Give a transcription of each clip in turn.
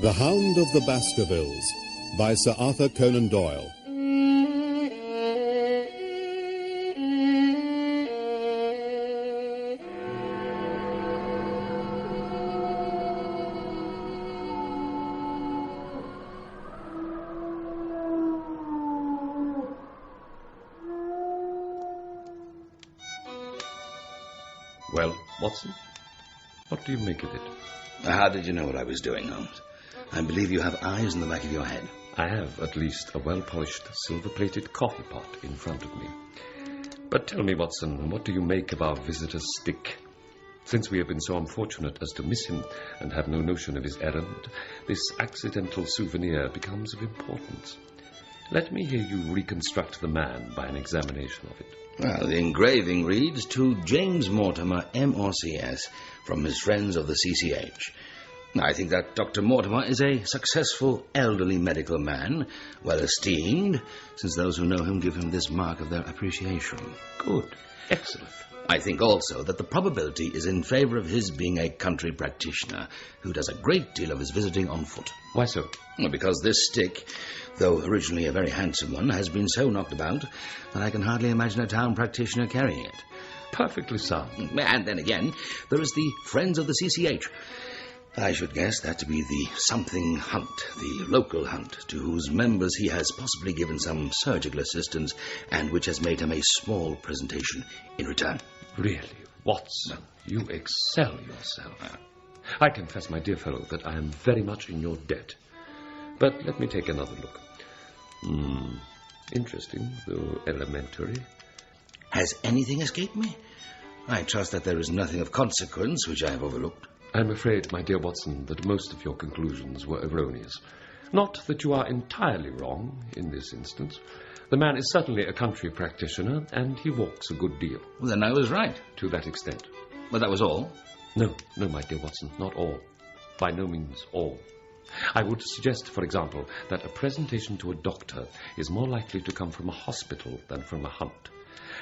The Hound of the Baskervilles by Sir Arthur Conan Doyle. Well, Watson, what do you make of it? How did you know what I was doing, Holmes? I believe you have eyes in the back of your head. I have at least a well-polished, silver-plated coffee pot in front of me. But tell me, Watson, what do you make of our visitor's stick? Since we have been so unfortunate as to miss him and have no notion of his errand, this accidental souvenir becomes of importance. Let me hear you reconstruct the man by an examination of it. Well, the engraving reads, "To James Mortimer, M.R.C.S., from his friends of the CCH." I think that Dr. Mortimer is a successful elderly medical man, well esteemed, since those who know him give him this mark of their appreciation. Good. Excellent. I think also that the probability is in favor of his being a country practitioner who does a great deal of his visiting on foot. Why so? Well, because this stick, though originally a very handsome one, has been so knocked about that I can hardly imagine a town practitioner carrying it. Perfectly sound. And then again, there is the Friends of the CCH. I should guess that to be the something hunt, the local hunt, to whose members he has possibly given some surgical assistance and which has made him a small presentation in return. Really, Watson, you excel yourself. I confess, my dear fellow, that I am very much in your debt. But let me take another look. Interesting, though elementary. Has anything escaped me? I trust that there is nothing of consequence which I have overlooked. I'm afraid, my dear Watson, that most of your conclusions were erroneous. Not that you are entirely wrong in this instance. The man is certainly a country practitioner, and he walks a good deal. Well, then I was right. To that extent. But that was all? No, my dear Watson, not all. By no means all. I would suggest, for example, that a presentation to a doctor is more likely to come from a hospital than from a hunt,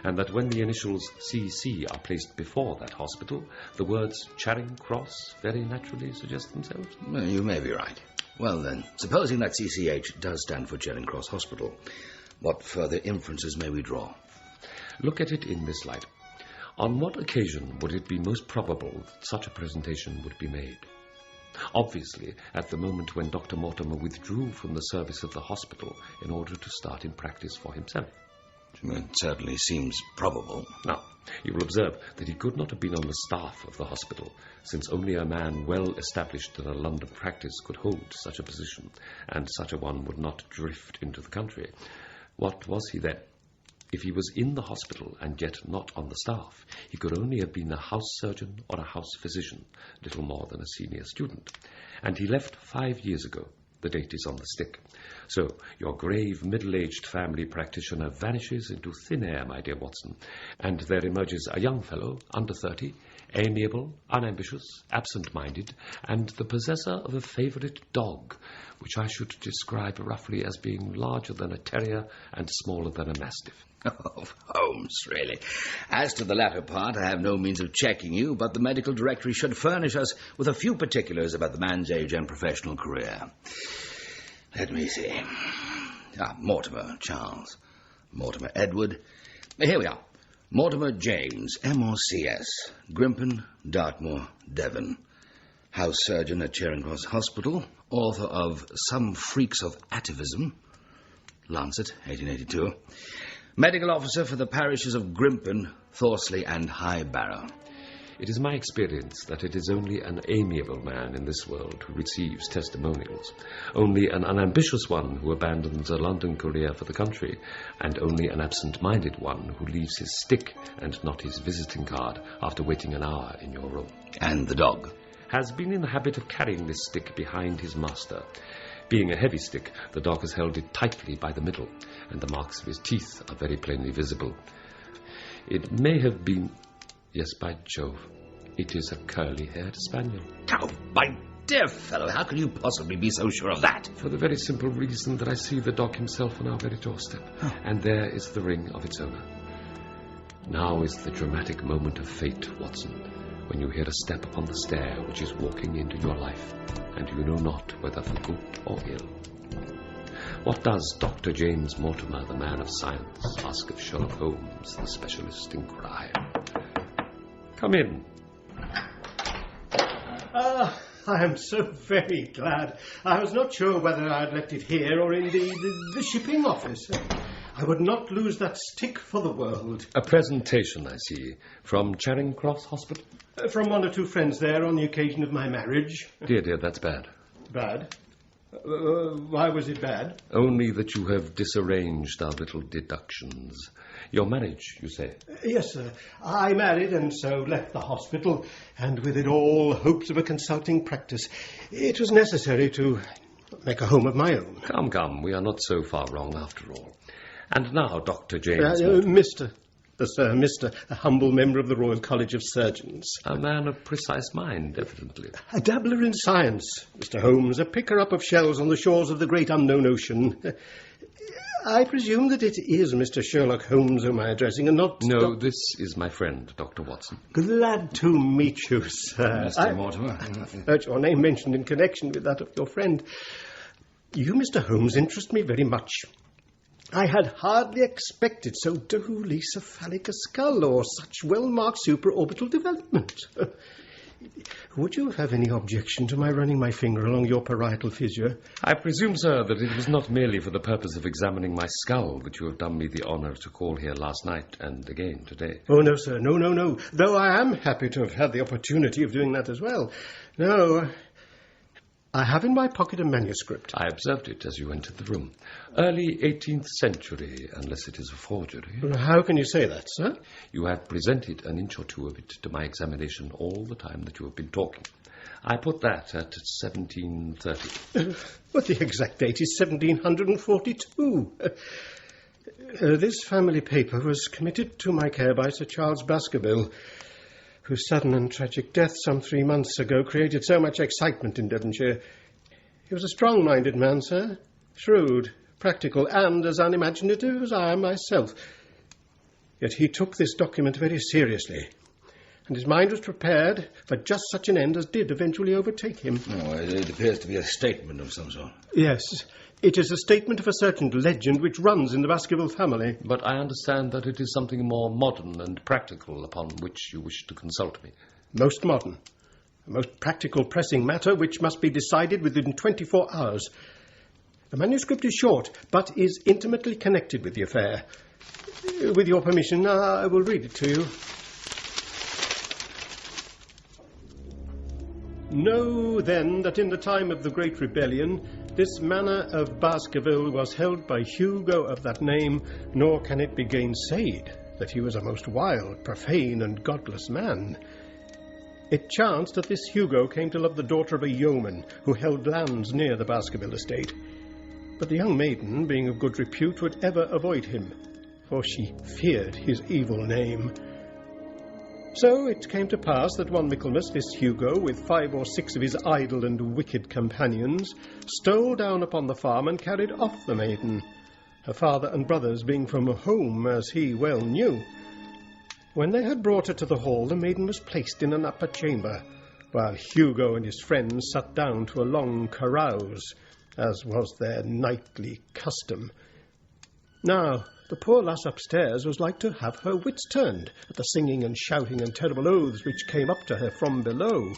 and that when the initials CC are placed before that hospital, the words Charing Cross very naturally suggest themselves. Well, you may be right. Well, then, supposing that CCH does stand for Charing Cross Hospital, what further inferences may we draw? Look at it in this light. On what occasion would it be most probable that such a presentation would be made? Obviously, at the moment when Dr. Mortimer withdrew from the service of the hospital in order to start in practice for himself. It certainly seems probable. Now, you will observe that he could not have been on the staff of the hospital, since only a man well established in a London practice could hold such a position, and such a one would not drift into the country. What was he then? If he was in the hospital and yet not on the staff, he could only have been a house surgeon or a house physician, little more than a senior student. And he left 5 years ago. The date is on the stick. So your grave, middle-aged family practitioner vanishes into thin air, my dear Watson, and there emerges a young fellow, under 30, amiable, unambitious, absent-minded, and the possessor of a favourite dog, which I should describe roughly as being larger than a terrier and smaller than a mastiff. Oh, Holmes, really. As to the latter part, I have no means of checking you, but the medical directory should furnish us with a few particulars about the man's age and professional career. Let me see. Mortimer Charles. Mortimer Edward. Here we are. Mortimer James, M.R.C.S., Grimpen, Dartmoor, Devon. House surgeon at Charing Cross Hospital. Author of Some Freaks of Atavism. Lancet, 1882. Medical officer for the parishes of Grimpen, Thorsley and High Barrow. It is my experience that it is only an amiable man in this world who receives testimonials, only an unambitious one who abandons a London career for the country, and only an absent-minded one who leaves his stick and not his visiting card after waiting an hour in your room. And the dog? Has been in the habit of carrying this stick behind his master. Being a heavy stick, the dog has held it tightly by the middle, and the marks of his teeth are very plainly visible. It may have been... Yes, by Jove, it is a curly-haired spaniel. Oh, my dear fellow, how can you possibly be so sure of that? For the very simple reason that I see the dog himself on our very doorstep, and there is the ring of its owner. Now is the dramatic moment of fate, Watson. when you hear a step upon the stair which is walking into your life, and you know not whether for good or ill. What does Dr. James Mortimer, the man of science, ask of Sherlock Holmes, the specialist in crime? Come in. I am so very glad. I was not sure whether I had left it here or in the shipping office. I would not lose that stick for the world. A presentation, I see, from Charing Cross Hospital? From one or two friends there on the occasion of my marriage. Dear, that's bad. Bad? Why was it bad? Only that you have disarranged our little deductions. Your marriage, you say? Yes, sir. I married and so left the hospital, and with it all hopes of a consulting practice. It was necessary to make a home of my own. Come, we are not so far wrong after all. And now, Dr. James... Mr., a humble member of the Royal College of Surgeons. A man of precise mind, evidently. A dabbler in science, Mr. Holmes, a picker-up of shells on the shores of the great unknown ocean. I presume that it is Mr. Sherlock Holmes whom I am addressing, and not... No, this is my friend, Dr. Watson. Glad to meet you, sir. Mr. Mortimer. Heard your name mentioned in connection with that of your friend. You, Mr. Holmes, interest me very much. I had hardly expected so duly cephalic a skull or such well-marked supraorbital development. Would you have any objection to my running my finger along your parietal fissure? I presume, sir, that it was not merely for the purpose of examining my skull that you have done me the honour to call here last night and again today. Oh, no, sir, no. Though I am happy to have had the opportunity of doing that as well. No, I have in my pocket a manuscript. I observed it as you entered the room. Early 18th century, unless it is a forgery. How can you say that, sir? You have presented an inch or two of it to my examination all the time that you have been talking. I put that at 1730. But the exact date is 1742. This family paper was committed to my care by Sir Charles Baskerville, whose sudden and tragic death some 3 months ago created so much excitement in Devonshire. He was a strong-minded man, sir, shrewd, practical, and as unimaginative as I am myself. Yet he took this document very seriously, and his mind was prepared for just such an end as did eventually overtake him. Oh, it appears to be a statement of some sort. Yes, it is a statement of a certain legend which runs in the Baskerville family. But I understand that it is something more modern and practical upon which you wish to consult me. Most modern. A most practical, pressing matter which must be decided within 24 hours. The manuscript is short, but is intimately connected with the affair. With your permission, I will read it to you. Know, then, that in the time of the Great Rebellion, this manor of Baskerville was held by Hugo of that name, nor can it be gainsaid that he was a most wild, profane, and godless man. It chanced that this Hugo came to love the daughter of a yeoman who held lands near the Baskerville estate. But the young maiden, being of good repute, would ever avoid him, for she feared his evil name. So it came to pass that one Michaelmas this Hugo, with 5 or 6 of his idle and wicked companions, stole down upon the farm and carried off the maiden, her father and brothers being from home, as he well knew. When they had brought her to the hall, the maiden was placed in an upper chamber, while Hugo and his friends sat down to a long carouse, as was their nightly custom. Now, the poor lass upstairs was like to have her wits turned at the singing and shouting and terrible oaths which came up to her from below.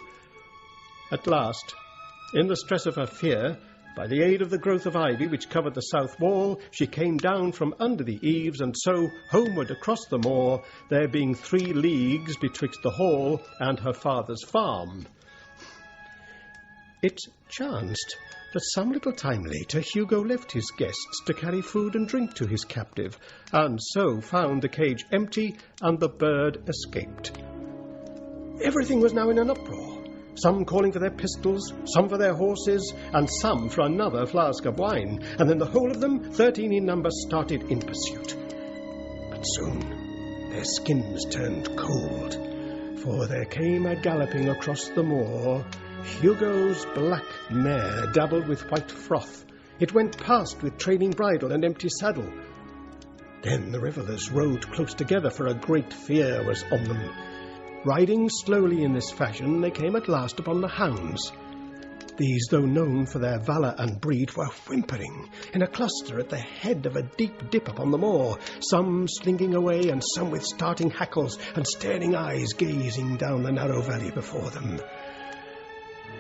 At last, in the stress of her fear, by the aid of the growth of ivy which covered the south wall, she came down from under the eaves, and so homeward across the moor, there being 3 leagues betwixt the hall and her father's farm. It chanced that some little time later Hugo left his guests to carry food and drink to his captive, and so found the cage empty and the bird escaped. Everything was now in an uproar, some calling for their pistols, some for their horses, and some for another flask of wine, and then the whole of them, 13 in number, started in pursuit. But soon their skins turned cold, for there came a galloping across the moor Hugo's black mare, dabbled with white froth. It went past with trailing bridle and empty saddle. Then the revellers rode close together, for a great fear was on them. Riding slowly in this fashion, they came at last upon the hounds. These, though known for their valour and breed, were whimpering in a cluster at the head of a deep dip upon the moor, some slinking away and some with starting hackles and staring eyes gazing down the narrow valley before them.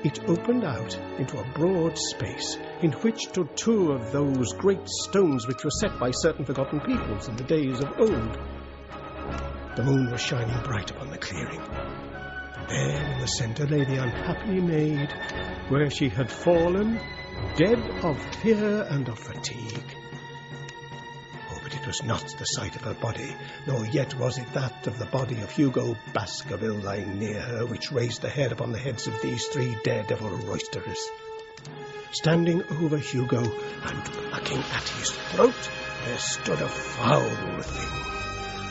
It opened out into a broad space in which stood two of those great stones which were set by certain forgotten peoples in the days of old. The moon was shining bright upon the clearing. There in the centre lay the unhappy maid, where she had fallen, dead of fear and of fatigue. Oh, but it was not the sight of her body, nor yet was it that of the body of Hugo Baskerville lying near her, which raised the head upon the heads of these three daredevil roisterers. Standing over Hugo and plucking at his throat, there stood a foul thing,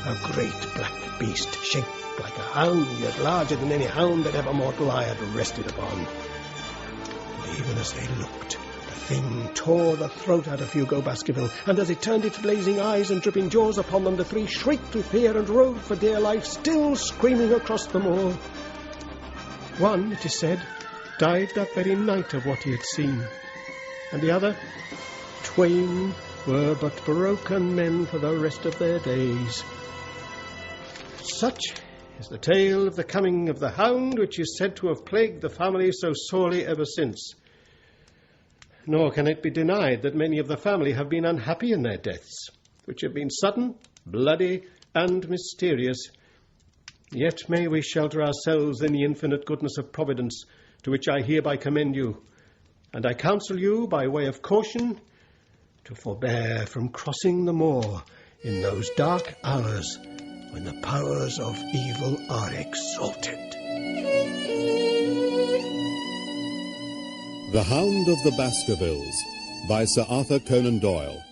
a great black beast, shaped like a hound, yet larger than any hound that ever mortal eye had rested upon. And even as they looked, the thing tore the throat out of Hugo Baskerville, and as it turned its blazing eyes and dripping jaws upon them, the three shrieked with fear and rode for dear life, still screaming across the moor. One, it is said, died that very night of what he had seen, and the other, twain, were but broken men for the rest of their days. Such is the tale of the coming of the hound, which is said to have plagued the family so sorely ever since. Nor can it be denied that many of the family have been unhappy in their deaths, which have been sudden, bloody, and mysterious. Yet may we shelter ourselves in the infinite goodness of Providence, to which I hereby commend you, and I counsel you, by way of caution, to forbear from crossing the moor in those dark hours when the powers of evil are exalted. The Hound of the Baskervilles by Sir Arthur Conan Doyle.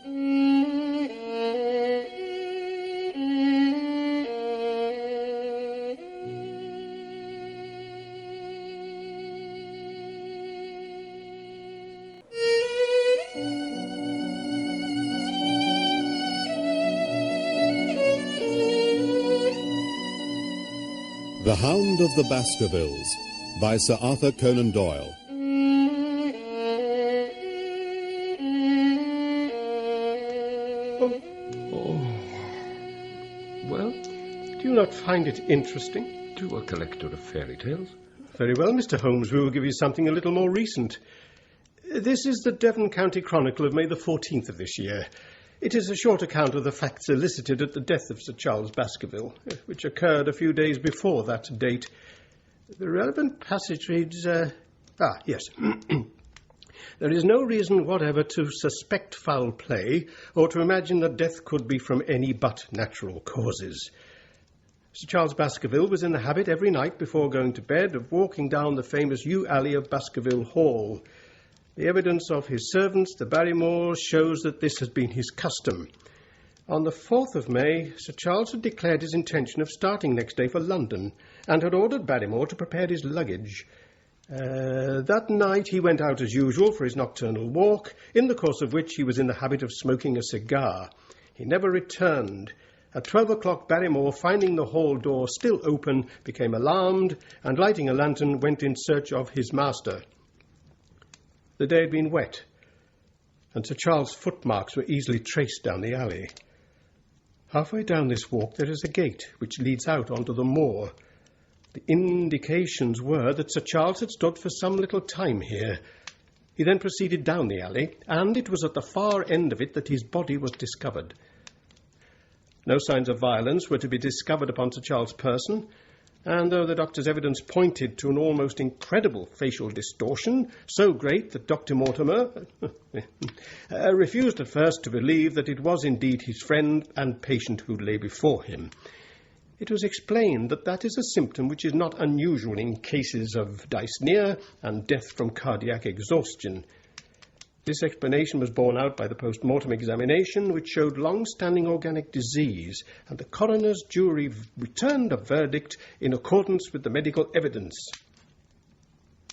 The Hound of the Baskervilles by Sir Arthur Conan Doyle. Well, Do you not find it interesting? to a collector of fairy tales. Very well, Mr. Holmes, we will give you something a little more recent. This is the Devon County Chronicle of May the 14th of this year. It is a short account of the facts elicited at the death of Sir Charles Baskerville, which occurred a few days before that date. The relevant passage reads, yes. There is no reason whatever to suspect foul play or to imagine that death could be from any but natural causes. Sir Charles Baskerville was in the habit every night before going to bed of walking down the famous yew alley of Baskerville Hall. The evidence of his servants, the Barrymores, shows that this has been his custom. On the 4th of May, Sir Charles had declared his intention of starting next day for London and had ordered Barrymore to prepare his luggage. That night he went out as usual for his nocturnal walk, in the course of which he was in the habit of smoking a cigar. He never returned. At 12 o'clock, Barrymore, finding the hall door still open, became alarmed and, lighting a lantern, went in search of his master. The day had been wet, and Sir Charles' footmarks were easily traced down the alley. Halfway down this walk there is a gate which leads out onto the moor. The indications were that Sir Charles had stood for some little time here. He then proceeded down the alley, and it was at the far end of it that his body was discovered. No signs of violence were to be discovered upon Sir Charles' person, and though the doctor's evidence pointed to an almost incredible facial distortion, so great that Dr. Mortimer refused at first to believe that it was indeed his friend and patient who lay before him, it was explained that that is a symptom which is not unusual in cases of dyspnea and death from cardiac exhaustion. This explanation was borne out by the post-mortem examination, which showed long-standing organic disease, and the coroner's jury returned a verdict in accordance with the medical evidence.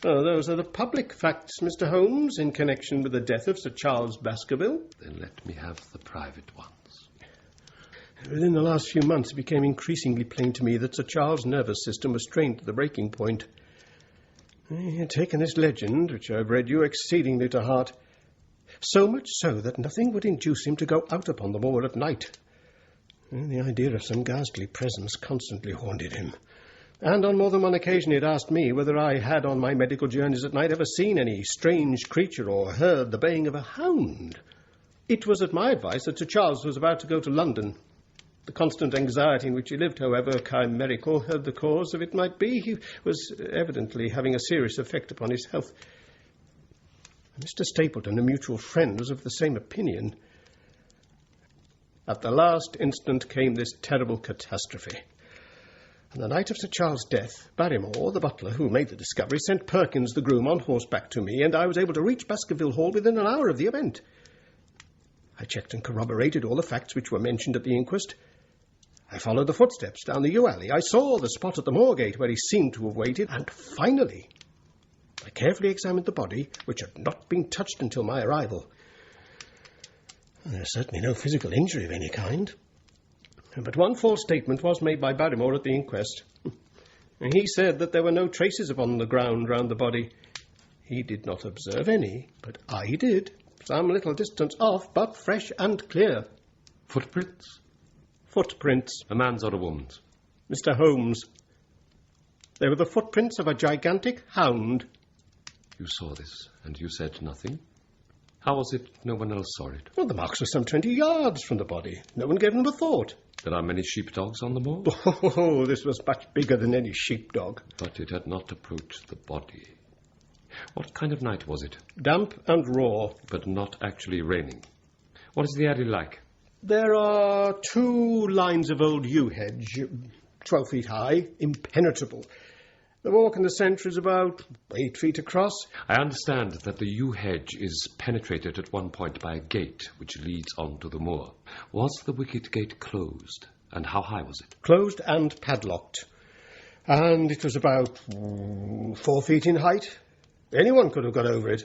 Oh, those are the public facts, Mr. Holmes, in connection with the death of Sir Charles Baskerville. Then let me have the private ones. Within the last few months, it became increasingly plain to me that Sir Charles' nervous system was strained to the breaking point. He had taken this legend, which I've read you, exceedingly to heart, so much so that nothing would induce him to go out upon the moor at night. The idea of some ghastly presence constantly haunted him. And on more than one occasion he had asked me whether I had on my medical journeys at night ever seen any strange creature or heard the baying of a hound. It was at my advice that Sir Charles was about to go to London. The constant anxiety in which he lived, however chimerical the cause of it might be, he was evidently having a serious effect upon his health. Mr. Stapleton, a mutual friend, was of the same opinion. At the last instant came this terrible catastrophe. On the night of Sir Charles' death, Barrymore, the butler who made the discovery, sent Perkins, the groom, on horseback to me, and I was able to reach Baskerville Hall within an hour of the event. I checked and corroborated all the facts which were mentioned at the inquest. I followed the footsteps down the yew alley. I saw the spot at the moor-gate where he seemed to have waited, and finally I carefully examined the body, which had not been touched until my arrival. There's certainly no physical injury of any kind. But one false statement was made by Barrymore at the inquest. He said that there were no traces upon the ground round the body. He did not observe any, but I did, some little distance off, but fresh and clear. Footprints? Footprints. A man's or a woman's? Mr. Holmes. They were the footprints of a gigantic hound. You saw this, and you said nothing? How was it no one else saw it? Well, the marks were some 20 yards from the body. No one gave them a thought. There are many sheepdogs on the moor? Oh, this was much bigger than any sheepdog. But it had not approached the body. What kind of night was it? Damp and raw. But not actually raining. What is the area like? There are 2 lines of old yew hedge, 12 feet high, impenetrable. The walk in the centre is about 8 feet across. I understand that the yew hedge is penetrated at one point by a gate which leads on to the moor. Was the wicket gate closed, and how high was it? Closed and padlocked. And it was about 4 feet in height. Anyone could have got over it.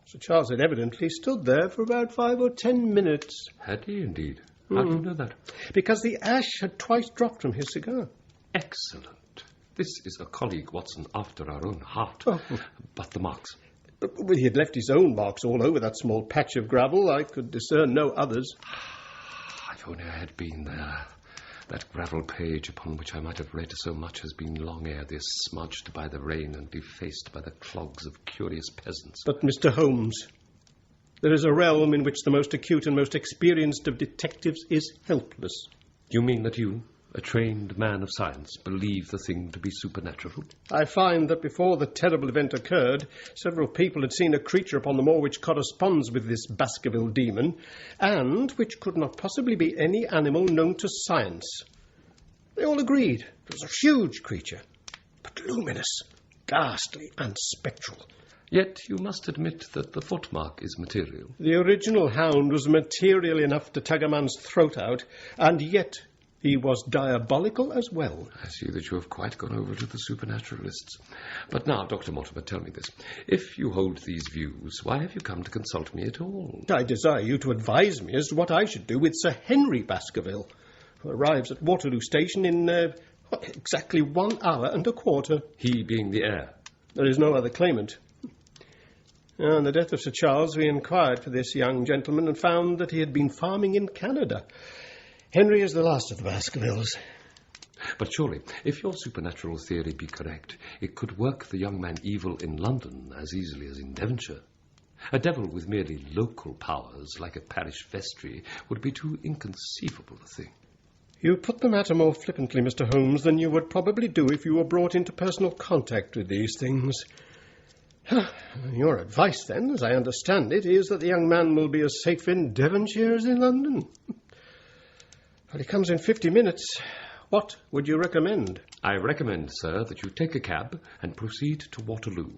Sir Charles had evidently stood there for about 5 or 10 minutes. Had he indeed? How do you know that? Because the ash had twice dropped from his cigar. Excellent. This is a colleague, Watson, after our own heart. Oh. But the marks? Well, he had left his own marks all over that small patch of gravel. I could discern no others. If only I had been there. That gravel page upon which I might have read so much has been long ere this smudged by the rain and defaced by the clogs of curious peasants. But, Mr. Holmes, there is a realm in which the most acute and most experienced of detectives is helpless. You mean that you, a trained man of science, believe the thing to be supernatural? I find that before the terrible event occurred, several people had seen a creature upon the moor which corresponds with this Baskerville demon, and which could not possibly be any animal known to science. They all agreed it was a huge creature, but luminous, ghastly, and spectral. Yet you must admit that the footmark is material. The original hound was material enough to tug a man's throat out, and yet he was diabolical as well. I see that you have quite gone over to the supernaturalists. But now, Dr. Mortimer, tell me this. If you hold these views, why have you come to consult me at all? I desire you to advise me as to what I should do with Sir Henry Baskerville, who arrives at Waterloo Station in exactly 1 hour and a quarter. He being the heir? There is no other claimant. On the death of Sir Charles, we inquired for this young gentleman and found that he had been farming in Canada. Henry is the last of the Baskervilles. But surely, if your supernatural theory be correct, it could work the young man evil in London as easily as in Devonshire. A devil with merely local powers, like a parish vestry, would be too inconceivable a thing. You put the matter more flippantly, Mr. Holmes, than you would probably do if you were brought into personal contact with these things. Your advice, then, as I understand it, is that the young man will be as safe in Devonshire as in London. Well, he comes in 50 minutes. What would you recommend? I recommend, sir, that you take a cab and proceed to Waterloo.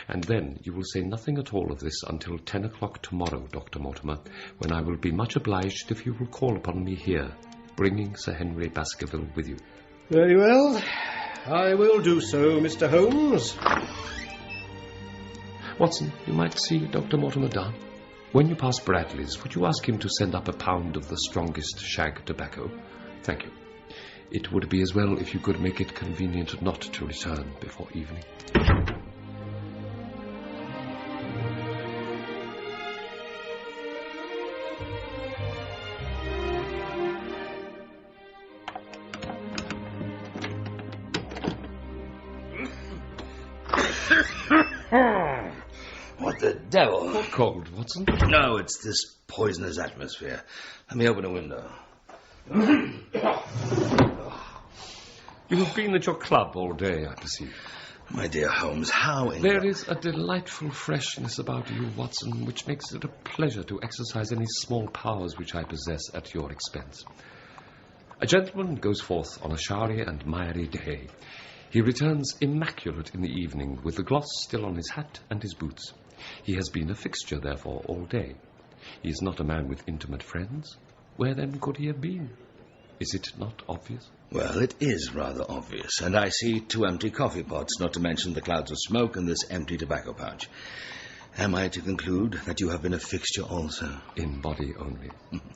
And then you will say nothing at all of this until 10 o'clock tomorrow, Dr. Mortimer, when I will be much obliged if you will call upon me here, bringing Sir Henry Baskerville with you. Very well. I will do so, Mr. Holmes. Watson, you might see Dr. Mortimer down. When you pass Bradley's, would you ask him to send up a pound of the strongest shag tobacco? Thank you. It would be as well if you could make it convenient not to return before evening. What the devil? Not cold, Watson. No, it's this poisonous atmosphere. Let me open a window. You have been at your club all day, I perceive. My dear Holmes, how in... There is a delightful freshness about you, Watson, which makes it a pleasure to exercise any small powers which I possess at your expense. A gentleman goes forth on a showery and miry day. He returns immaculate in the evening, with the gloss still on his hat and his boots. He has been a fixture, therefore, all day. He is not a man with intimate friends. Where, then, could he have been? Is it not obvious? Well, it is rather obvious, and I see 2 empty coffee pots, not to mention the clouds of smoke and this empty tobacco pouch. Am I to conclude that you have been a fixture also? In body only.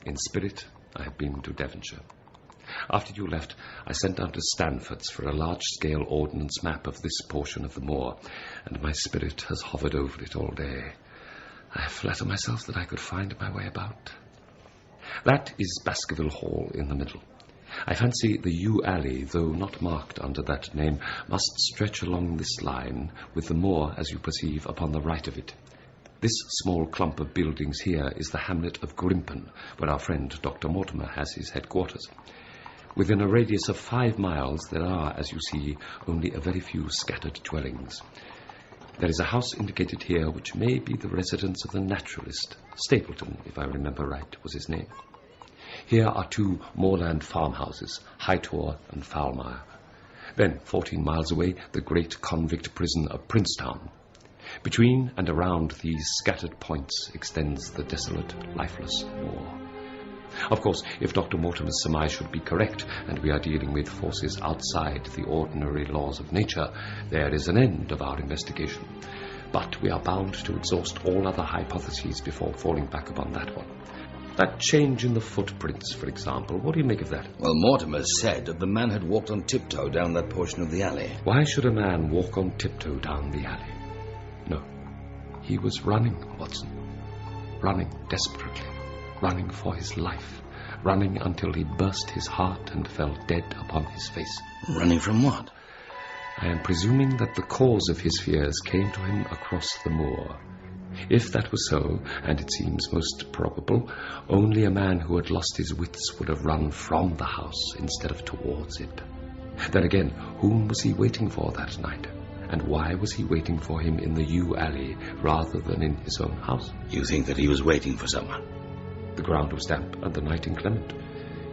In spirit, I have been to Devonshire. After you left, I sent down to Stanford's for a large-scale ordnance map of this portion of the moor, and my spirit has hovered over it all day. I flatter myself that I could find my way about. That is Baskerville Hall in the middle. I fancy the yew alley, though not marked under that name, must stretch along this line, with the moor, as you perceive, upon the right of it. This small clump of buildings here is the hamlet of Grimpen, where our friend Dr. Mortimer has his headquarters. Within a radius of 5 miles there are, as you see, only a very few scattered dwellings. There is a house indicated here which may be the residence of the naturalist. Stapleton, if I remember right, was his name. Here are 2 moorland farmhouses, Hightor and Foulmire. Then, 14 miles away, the great convict prison of Princetown. Between and around these scattered points extends the desolate, lifeless moor. Of course, if Dr. Mortimer's surmise should be correct, and we are dealing with forces outside the ordinary laws of nature, there is an end of our investigation. But we are bound to exhaust all other hypotheses before falling back upon that one. That change in the footprints, for example, what do you make of that? Well, Mortimer said that the man had walked on tiptoe down that portion of the alley. Why should a man walk on tiptoe down the alley? No. He was running, Watson. Running desperately. Running for his life. Running until he burst his heart and fell dead upon his face. Running from what? I am presuming that the cause of his fears came to him across the moor. If that was so, and it seems most probable, only a man who had lost his wits would have run from the house instead of towards it. Then again, whom was he waiting for that night? And why was he waiting for him in the yew alley rather than in his own house? You think that he was waiting for someone? The ground was damp and the night inclement.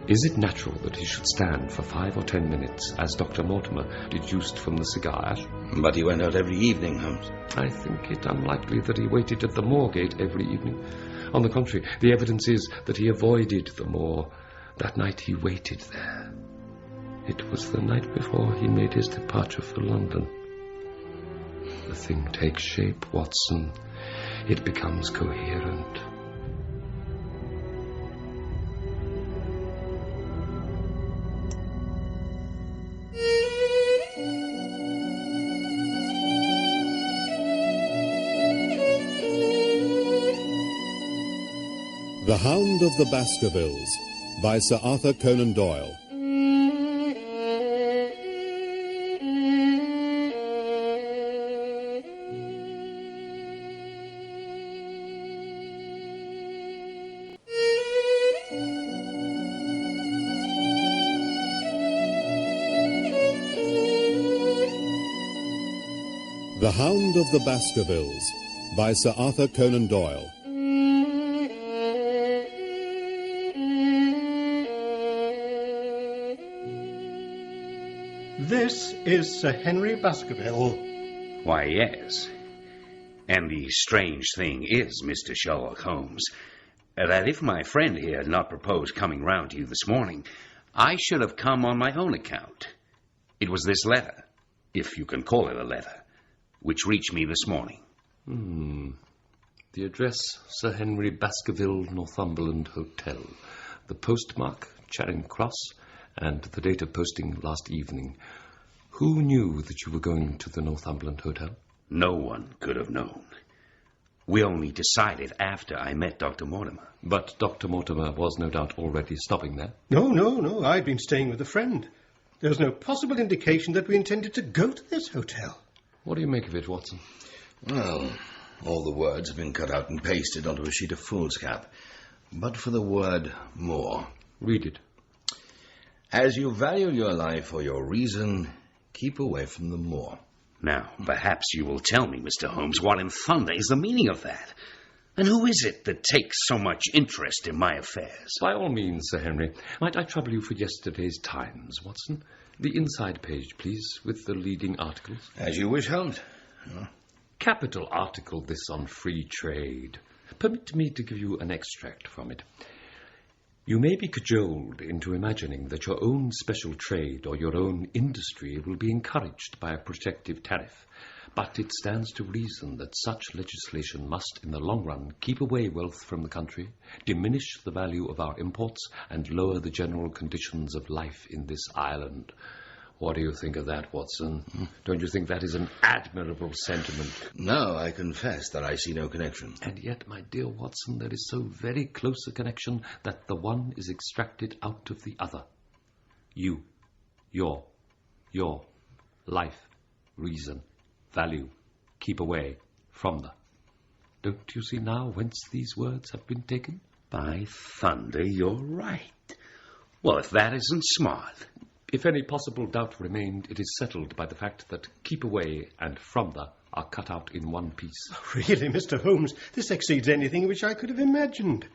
Is it natural that he should stand for 5 or 10 minutes, as Dr. Mortimer deduced from the cigar ash? But he went out every evening, Holmes. I think it unlikely that he waited at the moor gate every evening. On the contrary, the evidence is that he avoided the moor. That night he waited there. It was the night before he made his departure for London. The thing takes shape, Watson. It becomes coherent. The Hound of the Baskervilles by Sir Arthur Conan Doyle. The Hound of the Baskervilles by Sir Arthur Conan Doyle. This is Sir Henry Baskerville. Why, yes. And the strange thing is, Mr. Sherlock Holmes, that if my friend here had not proposed coming round to you this morning, I should have come on my own account. It was this letter, if you can call it a letter, which reached me this morning. The address, Sir Henry Baskerville, Northumberland Hotel. The postmark, Charing Cross. and the date of posting last evening. Who knew that you were going to the Northumberland Hotel? No one could have known. We only decided after I met Dr. Mortimer. But Dr. Mortimer was no doubt already stopping there. No. I'd been staying with a friend. There was no possible indication that we intended to go to this hotel. What do you make of it, Watson? Well, all the words have been cut out and pasted onto a sheet of foolscap. But for the word more. Read it. As you value your life or your reason, keep away from the moor. Now, perhaps you will tell me, Mr. Holmes, what in thunder is the meaning of that? And who is it that takes so much interest in my affairs? By all means, Sir Henry. Might I trouble you for yesterday's Times, Watson? The inside page, please, with the leading articles. As you wish, Holmes. Capital article, this on free trade. Permit me to give you an extract from it. You may be cajoled into imagining that your own special trade or your own industry will be encouraged by a protective tariff, but it stands to reason that such legislation must, in the long run, keep away wealth from the country, diminish the value of our imports, and lower the general conditions of life in this island. What do you think of that, Watson? Don't you think that is an admirable sentiment? No, I confess that I see no connection. And yet, my dear Watson, there is so very close a connection that the one is extracted out of the other. You, your, life, reason, value, keep away from the. Don't you see now whence these words have been taken? By thunder, you're right. Well, if that isn't smart. If any possible doubt remained, it is settled by the fact that keep away and from the are cut out in one piece. Really, Mr. Holmes, this exceeds anything which I could have imagined.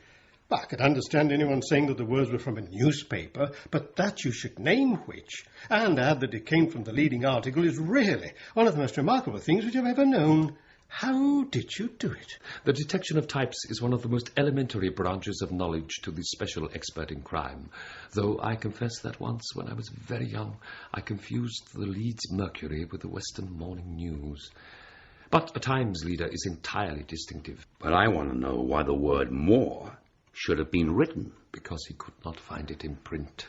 I could understand anyone saying that the words were from a newspaper, but that you should name which, and add that it came from the leading article, is really one of the most remarkable things which I've ever known. How did you do it? The detection of types is one of the most elementary branches of knowledge to the special expert in crime, though I confess that once, when I was very young, I confused the Leeds Mercury with the Western Morning News. But a Times leader is entirely distinctive. But I want to know why the word more should have been written. Because he could not find it in print.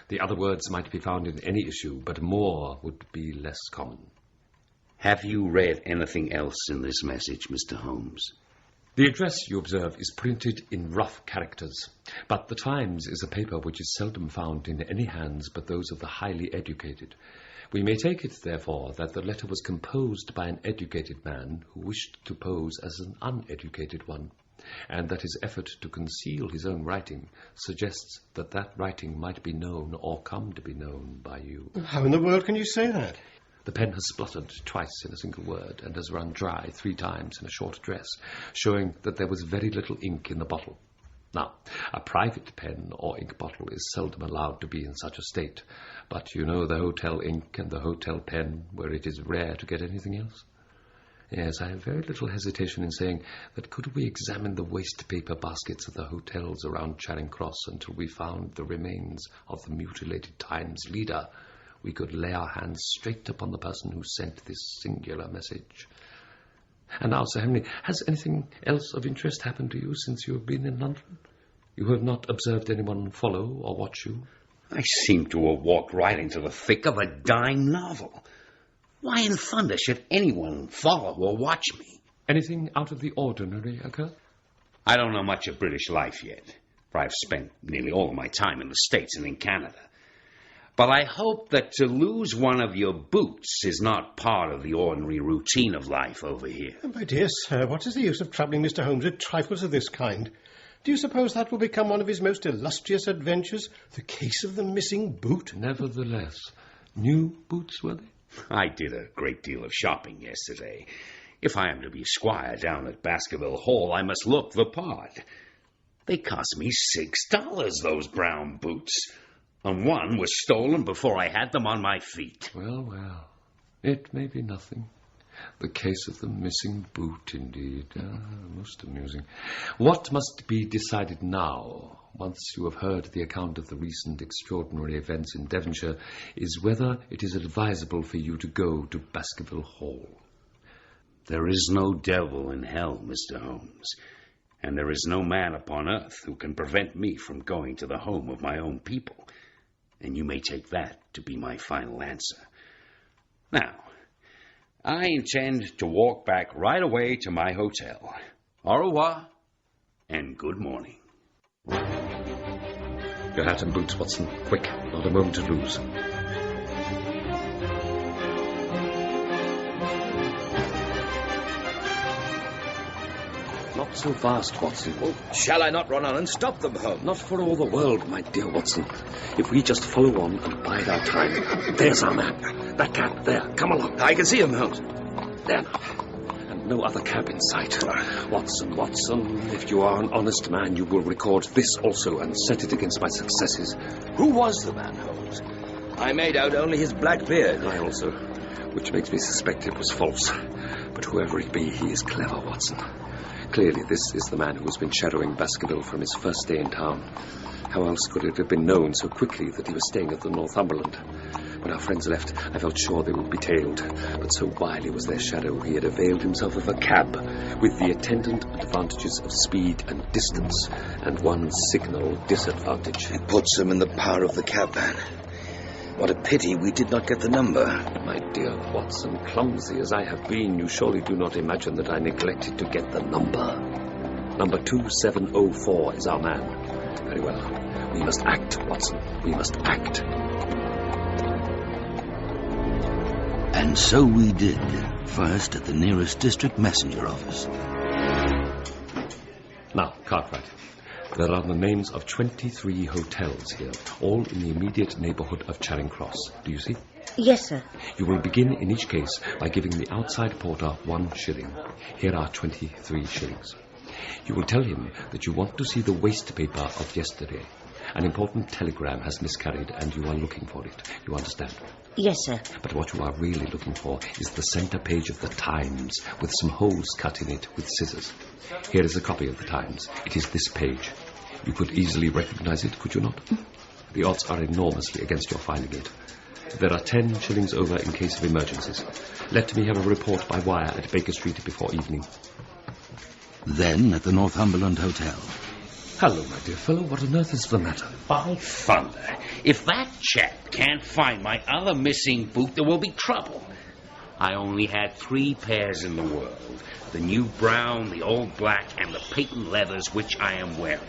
The other words might be found in any issue, but more would be less common. Have you read anything else in this message, Mr. Holmes? The address, you observe, is printed in rough characters, but the Times is a paper which is seldom found in any hands but those of the highly educated. We may take it, therefore, that the letter was composed by an educated man who wished to pose as an uneducated one, and that his effort to conceal his own writing suggests that that writing might be known or come to be known by you. How in the world can you say that? The pen has spluttered twice in a single word and has run dry 3 times in a short address, showing that there was very little ink in the bottle. Now, a private pen or ink bottle is seldom allowed to be in such a state, but you know the hotel ink and the hotel pen, where it is rare to get anything else? Yes, I have very little hesitation in saying that could we examine the waste paper baskets of the hotels around Charing Cross until we found the remains of the mutilated Times leader, we could lay our hands straight upon the person who sent this singular message. And now, Sir Henry, has anything else of interest happened to you since you have been in London? You have not observed anyone follow or watch you? I seem to have walked right into the thick of a dime novel. Why in thunder should anyone follow or watch me? Anything out of the ordinary occur? I don't know much of British life yet, for I've spent nearly all of my time in the States and in Canada. But I hope that to lose one of your boots is not part of the ordinary routine of life over here. My dear sir, what is the use of troubling Mr. Holmes with trifles of this kind? Do you suppose that will become one of his most illustrious adventures? The case of the missing boot? Nevertheless, new boots, were they? I did a great deal of shopping yesterday. If I am to be squire down at Baskerville Hall, I must look the part. They cost me $6, those brown boots. And one was stolen before I had them on my feet. Well, it may be nothing. The case of the missing boot, indeed. Most amusing. What must be decided now, once you have heard the account of the recent extraordinary events in Devonshire, is whether it is advisable for you to go to Baskerville Hall. There is no devil in hell, Mr. Holmes, and there is no man upon earth who can prevent me from going to the home of my own people. and you may take that to be my final answer. Now, I intend to walk back right away to my hotel. Au revoir, and good morning. Your hat and boots, Watson. Quick, not a moment to lose. Not so fast, Watson. Oh, shall I not run on and stop them, Holmes? Not for all the world, my dear Watson. If we just follow on and bide our time. There's our man. That cab, there. Come along. I can see him, Holmes. There now. And no other cab in sight. Watson, Watson, if you are an honest man, you will record this also and set it against my successes. Who was the man, Holmes? I made out only his black beard. I also, which makes me suspect it was false. But whoever it be, he is clever, Watson. Clearly, this is the man who has been shadowing Baskerville from his first day in town. How else could it have been known so quickly that he was staying at the Northumberland? When our friends left, I felt sure they would be tailed, but so wily was their shadow, he had availed himself of a cab, with the attendant advantages of speed and distance, and one signal disadvantage. It puts him in the power of the cabman. What a pity we did not get the number. My dear Watson, clumsy as I have been, you surely do not imagine that I neglected to get the number. Number 2704 is our man. Very well. We must act, Watson. We must act. And so we did. First at the nearest district messenger office. Now, Cartwright. There are the names of 23 hotels here, all in the immediate neighbourhood of Charing Cross. Do you see? Yes, sir. You will begin in each case by giving the outside porter 1 shilling. Here are 23 shillings. You will tell him that you want to see the waste paper of yesterday. An important telegram has miscarried and you are looking for it. You understand? Yes, sir. But what you are really looking for is the centre page of the Times with some holes cut in it with scissors. Here is a copy of the Times. It is this page. You could easily recognise it, could you not? The odds are enormously against your finding it. There are 10 shillings over in case of emergencies. Let me have a report by wire at Baker Street before evening. Then at the Northumberland Hotel. Hello, my dear fellow. What on earth is the matter? By thunder, if that chap can't find my other missing boot, there will be trouble. I only had 3 pairs in the world. The new brown, the old black, and the patent leathers which I am wearing.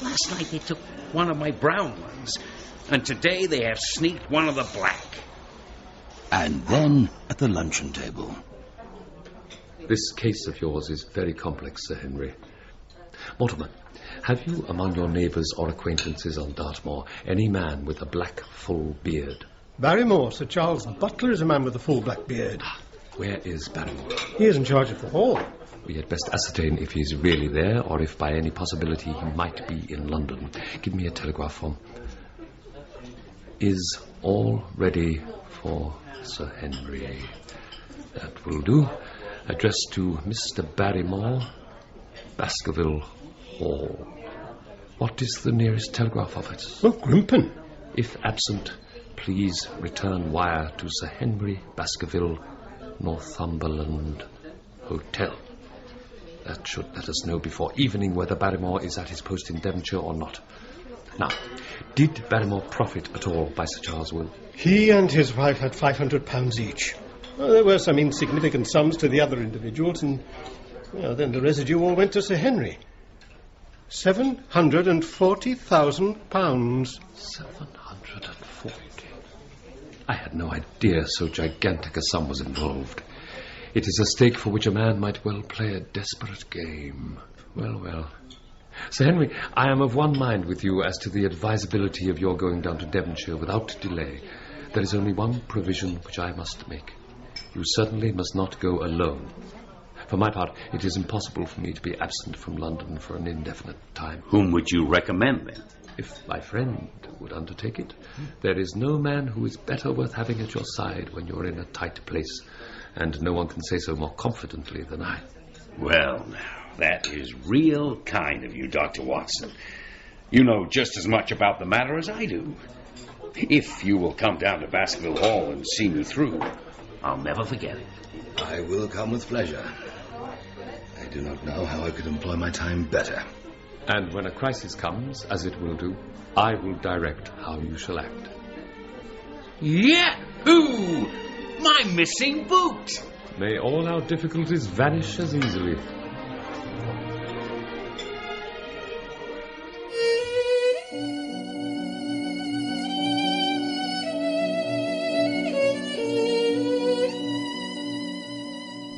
Last night they took one of my brown ones, and today they have sneaked one of the black. And then at the luncheon table. This case of yours is very complex, Sir Henry. Mortimer, have you among your neighbours or acquaintances on Dartmoor any man with a black, full beard? Barrymore, Sir Charles Butler, is a man with a full black beard. Where is Barrymore? He is in charge of the hall. We had best ascertain if he is really there or if by any possibility he might be in London. Give me a telegraph form. Is all ready for Sir Henry? That will do. Address to Mr. Barrymore, Baskerville Hall. What is the nearest telegraph office? Oh, Grimpen. If absent, please return wire to Sir Henry, Baskerville, Northumberland Hotel. That should let us know before evening whether Barrymore is at his post in Devonshire or not. Now, did Barrymore profit at all by Sir Charles' will? He and his wife had £500 each. Well, there were some insignificant sums to the other individuals, and then the residue all went to Sir Henry. £740,000. 740. I had no idea so gigantic a sum was involved. It is a stake for which a man might well play a desperate game. Well, well. Sir Henry, I am of one mind with you as to the advisability of your going down to Devonshire without delay. There is only one provision which I must make. You certainly must not go alone. For my part, it is impossible for me to be absent from London for an indefinite time. Whom would you recommend, then? If my friend would undertake it, there is no man who is better worth having at your side when you're in a tight place, and no one can say so more confidently than I. Well, now, that is real kind of you, Dr. Watson. You know just as much about the matter as I do. If you will come down to Baskerville Hall and see me through, I'll never forget it. I will come with pleasure. I do not know how I could employ my time better. And when a crisis comes, as it will do, I will direct how you shall act. Yahoo! My missing boot! May all our difficulties vanish as easily.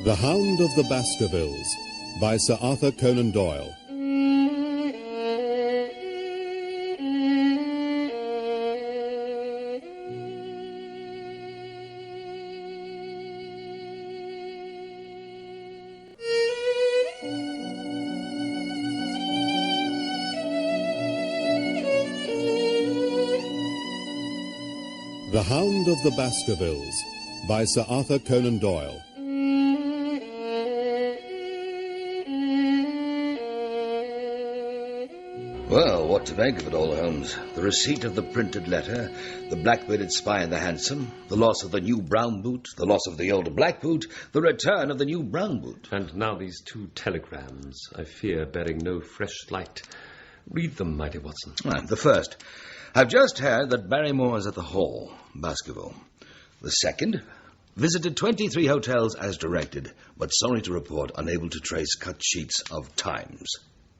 The Hound of the Baskervilles by Sir Arthur Conan Doyle. The Hound of the Baskervilles by Sir Arthur Conan Doyle. Well, what to make of it all, Holmes? The receipt of the printed letter, the black-bearded spy in the hansom, the loss of the new brown boot, the loss of the old black boot, the return of the new brown boot. And now these 2 telegrams, I fear bearing no fresh light. Read them, my dear Watson. The first. I've just heard that Barrymore's at the Hall, Baskerville. The second. Visited 23 hotels as directed, but sorry to report unable to trace cut sheets of Times.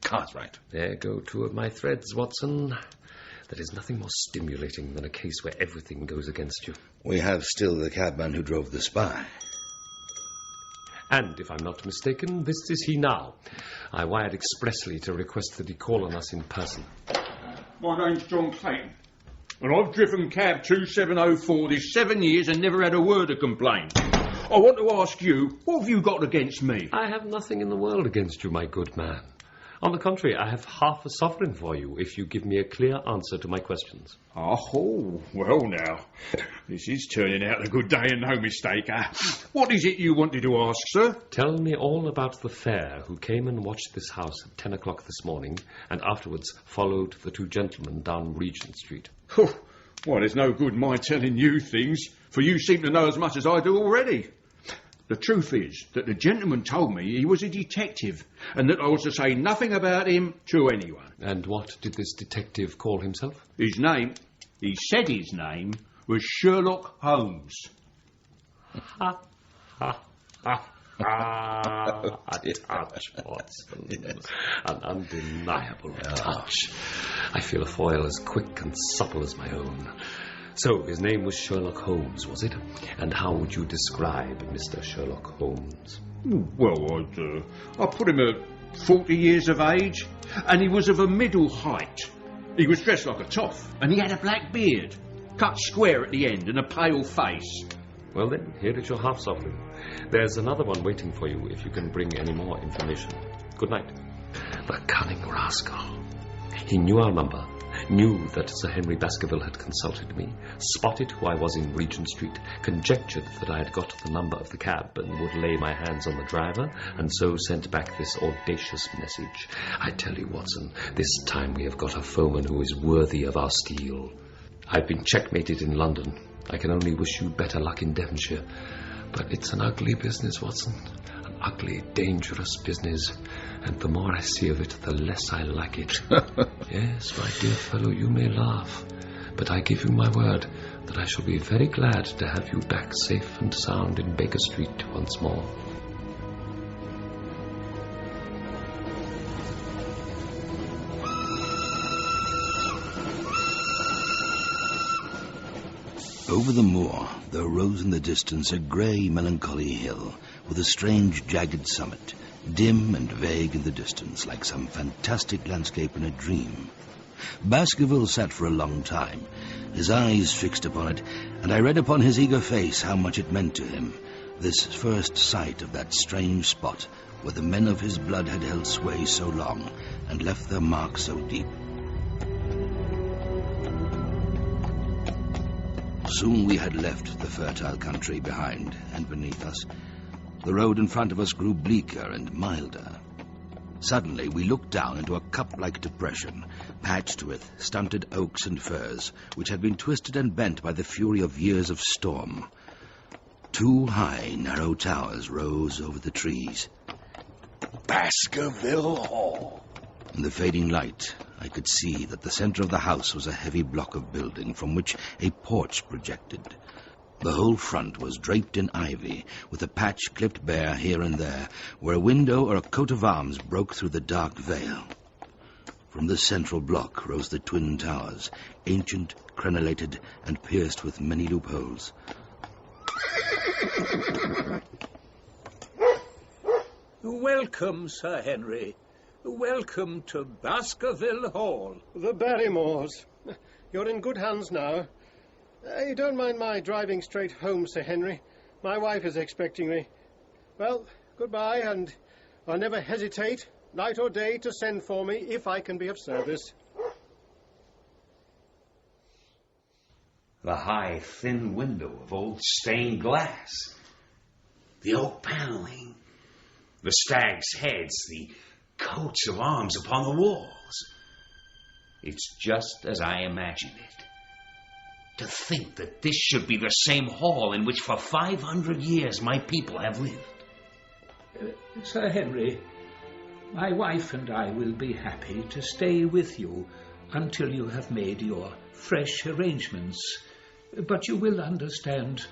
Cartwright. There go 2 of my threads, Watson. There is nothing more stimulating than a case where everything goes against you. We have still the cabman who drove the spy. And, if I'm not mistaken, this is he now. I wired expressly to request that he call on us in person. My name's John Clayton, and I've driven cab 2704 this 7 years and never had a word of complaint. I want to ask you, what have you got against me? I have nothing in the world against you, my good man. On the contrary, I have half a sovereign for you if you give me a clear answer to my questions. Oh, well now, this is turning out a good day and no mistake, eh? What is it you wanted to ask, sir? Tell me all about the fare who came and watched this house at 10 o'clock this morning and afterwards followed the 2 gentlemen down Regent Street. Well, there's no good my telling you things, for you seem to know as much as I do already. The truth is that the gentleman told me he was a detective and that I was to say nothing about him to anyone. And what did this detective call himself? He said his name was Sherlock Holmes. Ha, ha, ha, ha. A touch, Watson. Yes. An undeniable touch. I feel a foil as quick and supple as my own. So, his name was Sherlock Holmes, was it? And how would you describe Mr. Sherlock Holmes? Well, I put him at 40 years of age, and he was of a middle height. He was dressed like a toff, and he had a black beard, cut square at the end, and a pale face. Well then, here is your half-sovereign. There's another one waiting for you if you can bring any more information. Good night. The cunning rascal. He knew our number, knew that Sir Henry Baskerville had consulted me, spotted who I was in Regent Street, conjectured that I had got the number of the cab and would lay my hands on the driver, and so sent back this audacious message. I tell you, Watson, this time we have got a foeman who is worthy of our steel. I've been checkmated in London. I can only wish you better luck in Devonshire. But it's an ugly business, Watson. An ugly, dangerous business. And the more I see of it, the less I like it. Yes, my dear fellow, you may laugh. But I give you my word that I shall be very glad to have you back safe and sound in Baker Street once more. Over the moor, there rose in the distance a grey, melancholy hill with a strange, jagged summit, dim and vague in the distance, like some fantastic landscape in a dream. Baskerville sat for a long time, his eyes fixed upon it, and I read upon his eager face how much it meant to him, this first sight of that strange spot where the men of his blood had held sway so long and left their mark so deep. Soon we had left the fertile country behind and beneath us. The road in front of us grew bleaker and milder. Suddenly we looked down into a cup-like depression, patched with stunted oaks and firs, which had been twisted and bent by the fury of years of storm. 2 high, narrow towers rose over the trees. Baskerville Hall. In the fading light, I could see that the center of the house was a heavy block of building from which a porch projected. The whole front was draped in ivy, with a patch clipped bare here and there, where a window or a coat of arms broke through the dark veil. From the central block rose the twin towers, ancient, crenellated, and pierced with many loopholes. Welcome, Sir Henry. Welcome to Baskerville Hall. The Barrymores. You're in good hands now. You don't mind my driving straight home, Sir Henry. My wife is expecting me. Well, goodbye, and I'll never hesitate, night or day, to send for me if I can be of service. The high, thin window of old stained glass. The oak paneling. The stags' heads, the coats of arms upon the walls. It's just as I imagined it. To think that this should be the same hall in which for 500 years my people have lived. Sir Henry, my wife and I will be happy to stay with you until you have made your fresh arrangements. But you will understand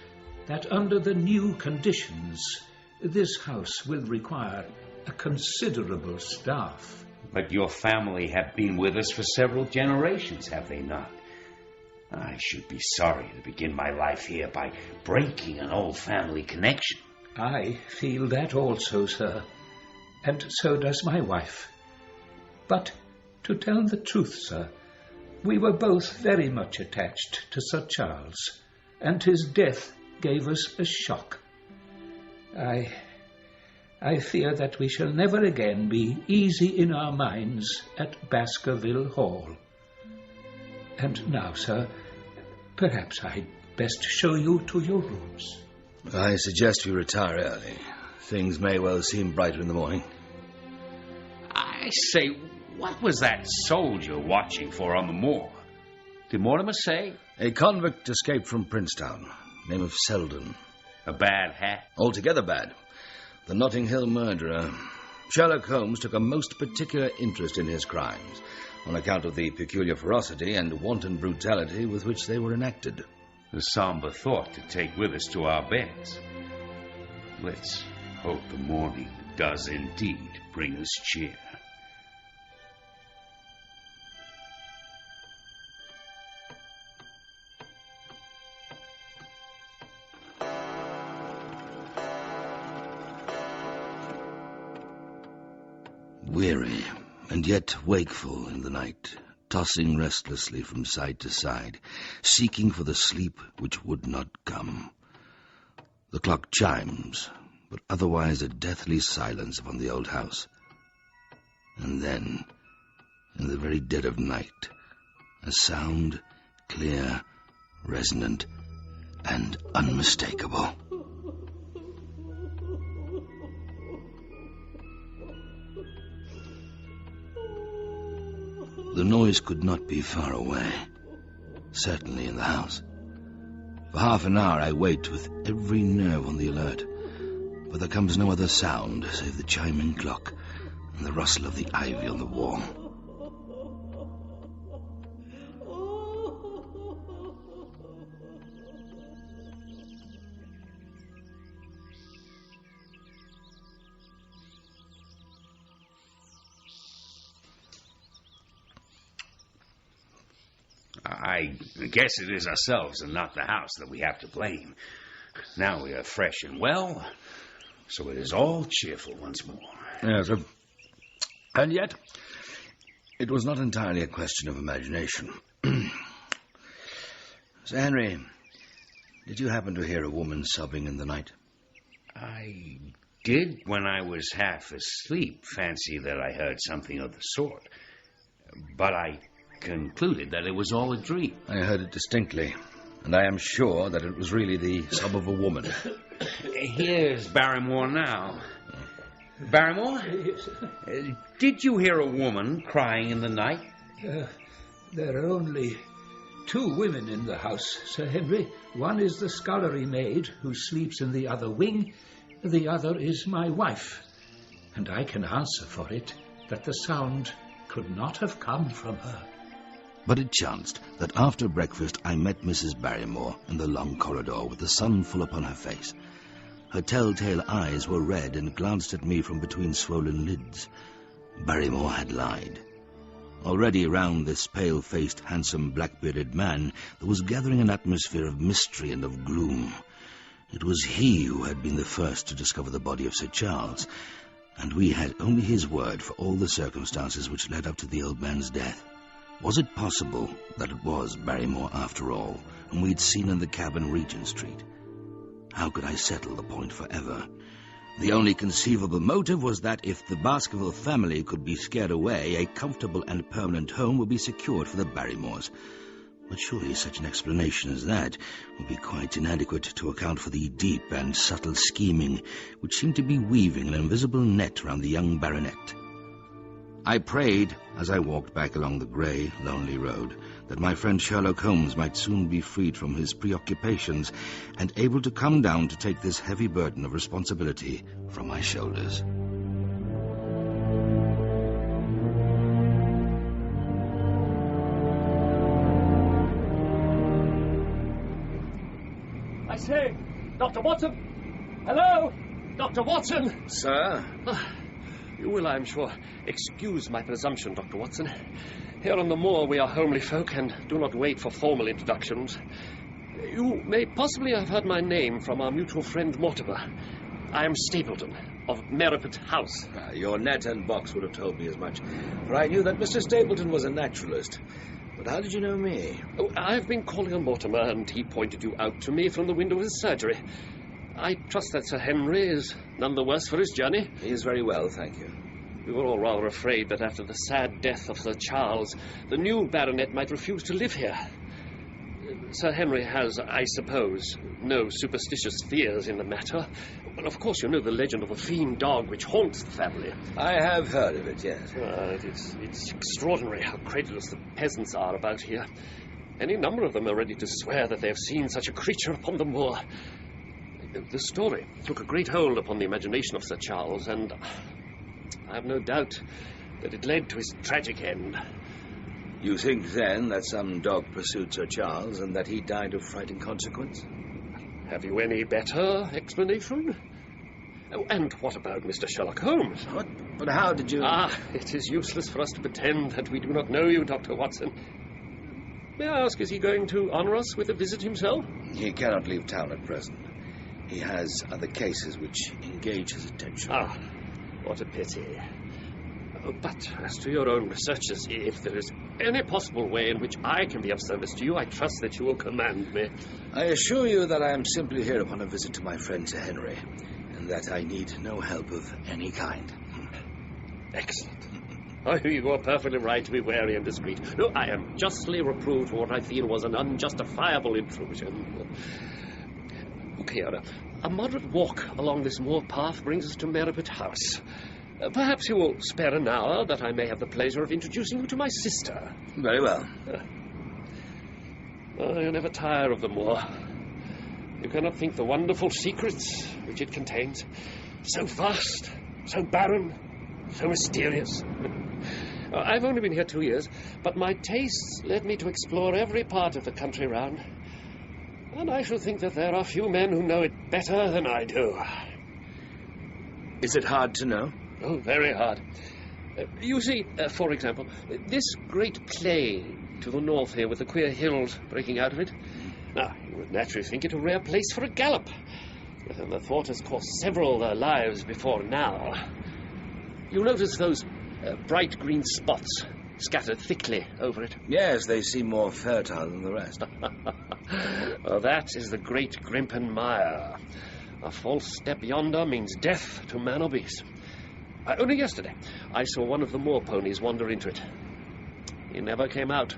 that under the new conditions, this house will require a considerable staff. But your family have been with us for several generations, have they not? I should be sorry to begin my life here by breaking an old family connection. I feel that also, sir, and so does my wife. But to tell the truth, sir, we were both very much attached to Sir Charles, and his death gave us a shock. I fear that we shall never again be easy in our minds at Baskerville Hall. And now, sir, perhaps I'd best show you to your rooms. I suggest we retire early. Things may well seem brighter in the morning. I say, what was that soldier watching for on the moor? Did Mortimer say? A convict escaped from Princetown, name of Selden. A bad hat? Altogether bad. The Notting Hill murderer. Sherlock Holmes took a most particular interest in his crimes, on account of the peculiar ferocity and wanton brutality with which they were enacted. A somber thought to take with us to our beds. Let's hope the morning does indeed bring us cheer. Weary, and yet wakeful in the night, tossing restlessly from side to side, seeking for the sleep which would not come. The clock chimes, but otherwise a deathly silence upon the old house. And then, in the very dead of night, a sound, clear, resonant, and unmistakable. The noise could not be far away, certainly in the house. For half an hour I wait with every nerve on the alert, but there comes no other sound save the chiming clock and the rustle of the ivy on the wall. I guess it is ourselves and not the house that we have to blame. Now we are fresh and well, so it is all cheerful once more. Yes, and yet it was not entirely a question of imagination. Sir Henry, did you happen to hear a woman sobbing in the night? I did, when I was half asleep, fancy that I heard something of the sort. But I concluded that it was all a dream. I heard it distinctly, and I am sure that it was really the sob of a woman. Here's Barrymore now. Barrymore, did you hear a woman crying in the night? There are only 2 women in the house, Sir Henry. One is the scullery maid, who sleeps in the other wing. The other is my wife, and I can answer for it that the sound could not have come from her. But it chanced that after breakfast I met Mrs. Barrymore in the long corridor with the sun full upon her face. Her telltale eyes were red and glanced at me from between swollen lids. Barrymore had lied. Already round this pale-faced, handsome, black-bearded man there was gathering an atmosphere of mystery and of gloom. It was he who had been the first to discover the body of Sir Charles, and we had only his word for all the circumstances which led up to the old man's death. Was it possible that it was Barrymore after all, whom we'd seen in the cab in Regent Street? How could I settle the point forever? The only conceivable motive was that if the Baskerville family could be scared away, a comfortable and permanent home would be secured for the Barrymores. But surely such an explanation as that would be quite inadequate to account for the deep and subtle scheming which seemed to be weaving an invisible net round the young baronet. I prayed, as I walked back along the grey, lonely road, that my friend Sherlock Holmes might soon be freed from his preoccupations and able to come down to take this heavy burden of responsibility from my shoulders. I say, Dr. Watson! Hello? Dr. Watson! Sir? You will, I am sure, excuse my presumption, Dr. Watson. Here on the moor we are homely folk and do not wait for formal introductions. You may possibly have heard my name from our mutual friend Mortimer. I am Stapleton, of Merripit House. Your net and box would have told me as much, for I knew that Mr. Stapleton was a naturalist. But how did you know me? Oh, I've been calling on Mortimer, and he pointed you out to me from the window of his surgery. I trust that Sir Henry is none the worse for his journey. He is very well, thank you. We were all rather afraid that after the sad death of Sir Charles, the new baronet might refuse to live here. Sir Henry has, I suppose, no superstitious fears in the matter. But of course you know the legend of the fiend dog which haunts the family. I have heard of it, yes. It's extraordinary how credulous the peasants are about here. Any number of them are ready to swear that they have seen such a creature upon the moor. The story took a great hold upon the imagination of Sir Charles, and I have no doubt that it led to his tragic end. You think, then, that some dog pursued Sir Charles and that he died of fright in consequence? Have you any better explanation? Oh, and what about Mr. Sherlock Holmes? What? But how did you... It is useless for us to pretend that we do not know you, Dr. Watson. May I ask, is he going to honour us with a visit himself? He cannot leave town at present. He has other cases which engage his attention. What a pity. But as to your own researches, if there is any possible way in which I can be of service to you, I trust that you will command me. I assure you that I am simply here upon a visit to my friend Sir Henry, and that I need no help of any kind. Excellent. You are perfectly right to be wary and discreet. No, I am justly reproved for what I feel was an unjustifiable intrusion. Look here, a moderate walk along this moor path brings us to Merripit House. Perhaps you will spare an hour that I may have the pleasure of introducing you to my sister. Very well. You never tire of the moor. You cannot think the wonderful secrets which it contains. So vast, so barren, so mysterious. I've only been here 2 years, but my tastes led me to explore every part of the country round. And I should think that there are few men who know it better than I do. Is it hard to know? Oh, very hard. You see, for example, this great plain to the north here with the queer hills breaking out of it. Now, you would naturally think it a rare place for a gallop. And the thought has cost several their lives before now. You notice those bright green spots scattered thickly over it? Yes, they seem more fertile than the rest. Well, that is the great Grimpen Mire. A false step yonder means death to man or beast. Only yesterday, I saw one of the moor ponies wander into it. He never came out.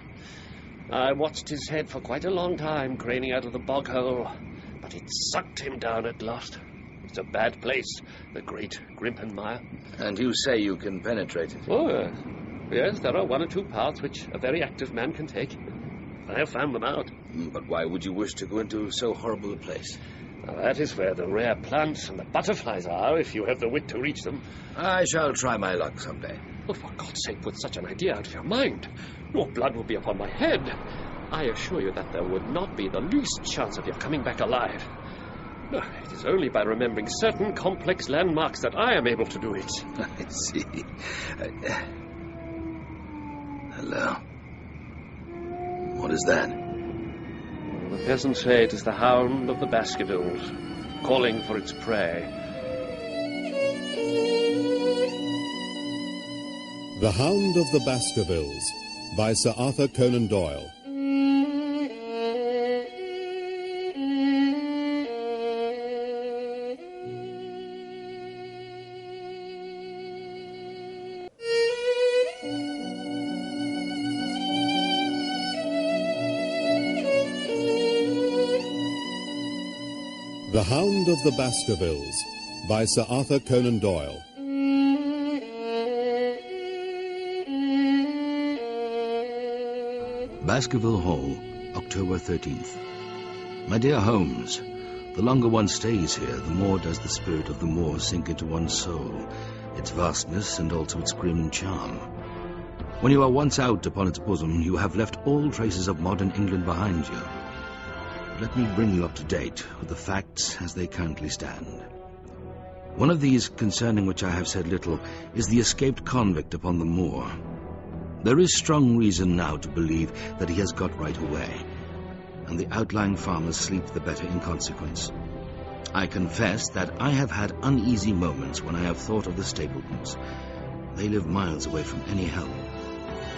I watched his head for quite a long time, craning out of the bog hole, but it sucked him down at last. It's a bad place, the great Grimpen Mire. And you say you can penetrate it? Oh, yes, there are 1 or 2 paths which a very active man can take. I have found them out. But why would you wish to go into so horrible a place? Now, that is where the rare plants and the butterflies are, if you have the wit to reach them. I shall try my luck someday. Oh, for God's sake, put such an idea out of your mind. Your blood will be upon my head. I assure you that there would not be the least chance of your coming back alive. It is only by remembering certain complex landmarks that I am able to do it. I see. Hello. What is that? The peasants say it is the Hound of the Baskervilles, calling for its prey. The Hound of the Baskervilles by Sir Arthur Conan Doyle. The Hound of the Baskervilles by Sir Arthur Conan Doyle. Baskerville Hall, October 13th. My dear Holmes, the longer one stays here, the more does the spirit of the moor sink into one's soul, its vastness and also its grim charm. When you are once out upon its bosom, you have left all traces of modern England behind you. Let me bring you up to date with the facts as they currently stand. One of these, concerning which I have said little, is the escaped convict upon the moor. There is strong reason now to believe that he has got right away, and the outlying farmers sleep the better in consequence. I confess that I have had uneasy moments when I have thought of the Stapletons. They live miles away from any help.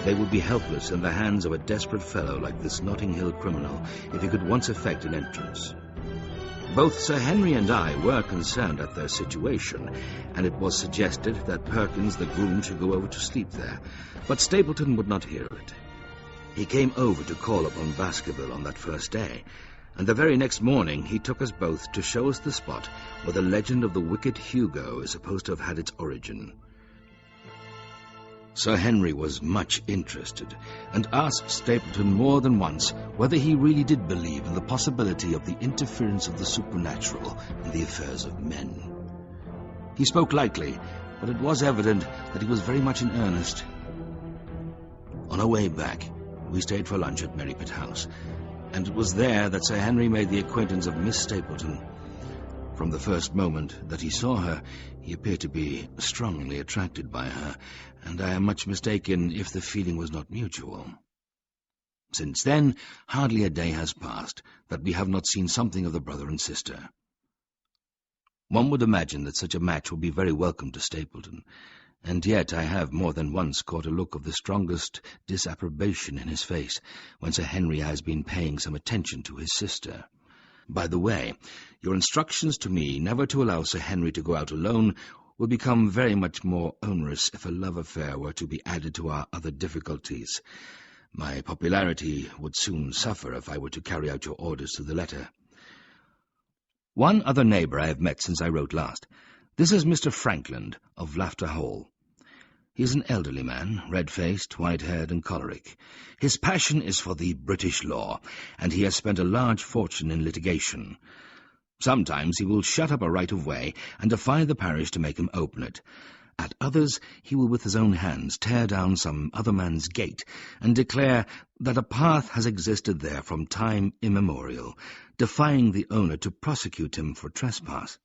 They would be helpless in the hands of a desperate fellow like this Notting Hill criminal if he could once effect an entrance. Both Sir Henry and I were concerned at their situation, and it was suggested that Perkins the groom should go over to sleep there, but Stapleton would not hear of it. He came over to call upon Baskerville on that first day, and the very next morning he took us both to show us the spot where the legend of the wicked Hugo is supposed to have had its origin. Sir Henry was much interested, and asked Stapleton more than once whether he really did believe in the possibility of the interference of the supernatural in the affairs of men. He spoke lightly, but it was evident that he was very much in earnest. On our way back, we stayed for lunch at Merripit House, and it was there that Sir Henry made the acquaintance of Miss Stapleton. From the first moment that he saw her, he appeared to be strongly attracted by her, and I am much mistaken if the feeling was not mutual. Since then, hardly a day has passed that we have not seen something of the brother and sister. One would imagine that such a match would be very welcome to Stapleton, and yet I have more than once caught a look of the strongest disapprobation in his face when Sir Henry has been paying some attention to his sister. By the way, your instructions to me never to allow Sir Henry to go out alone will become very much more onerous if a love affair were to be added to our other difficulties. My popularity would soon suffer if I were to carry out your orders to the letter. One other neighbour I have met since I wrote last. This is Mr. Frankland of Laughter Hall. He is an elderly man, red-faced, white-haired and choleric. His passion is for the British law, and he has spent a large fortune in litigation. Sometimes he will shut up a right-of-way and defy the parish to make him open it. At others he will with his own hands tear down some other man's gate and declare that a path has existed there from time immemorial, defying the owner to prosecute him for trespass.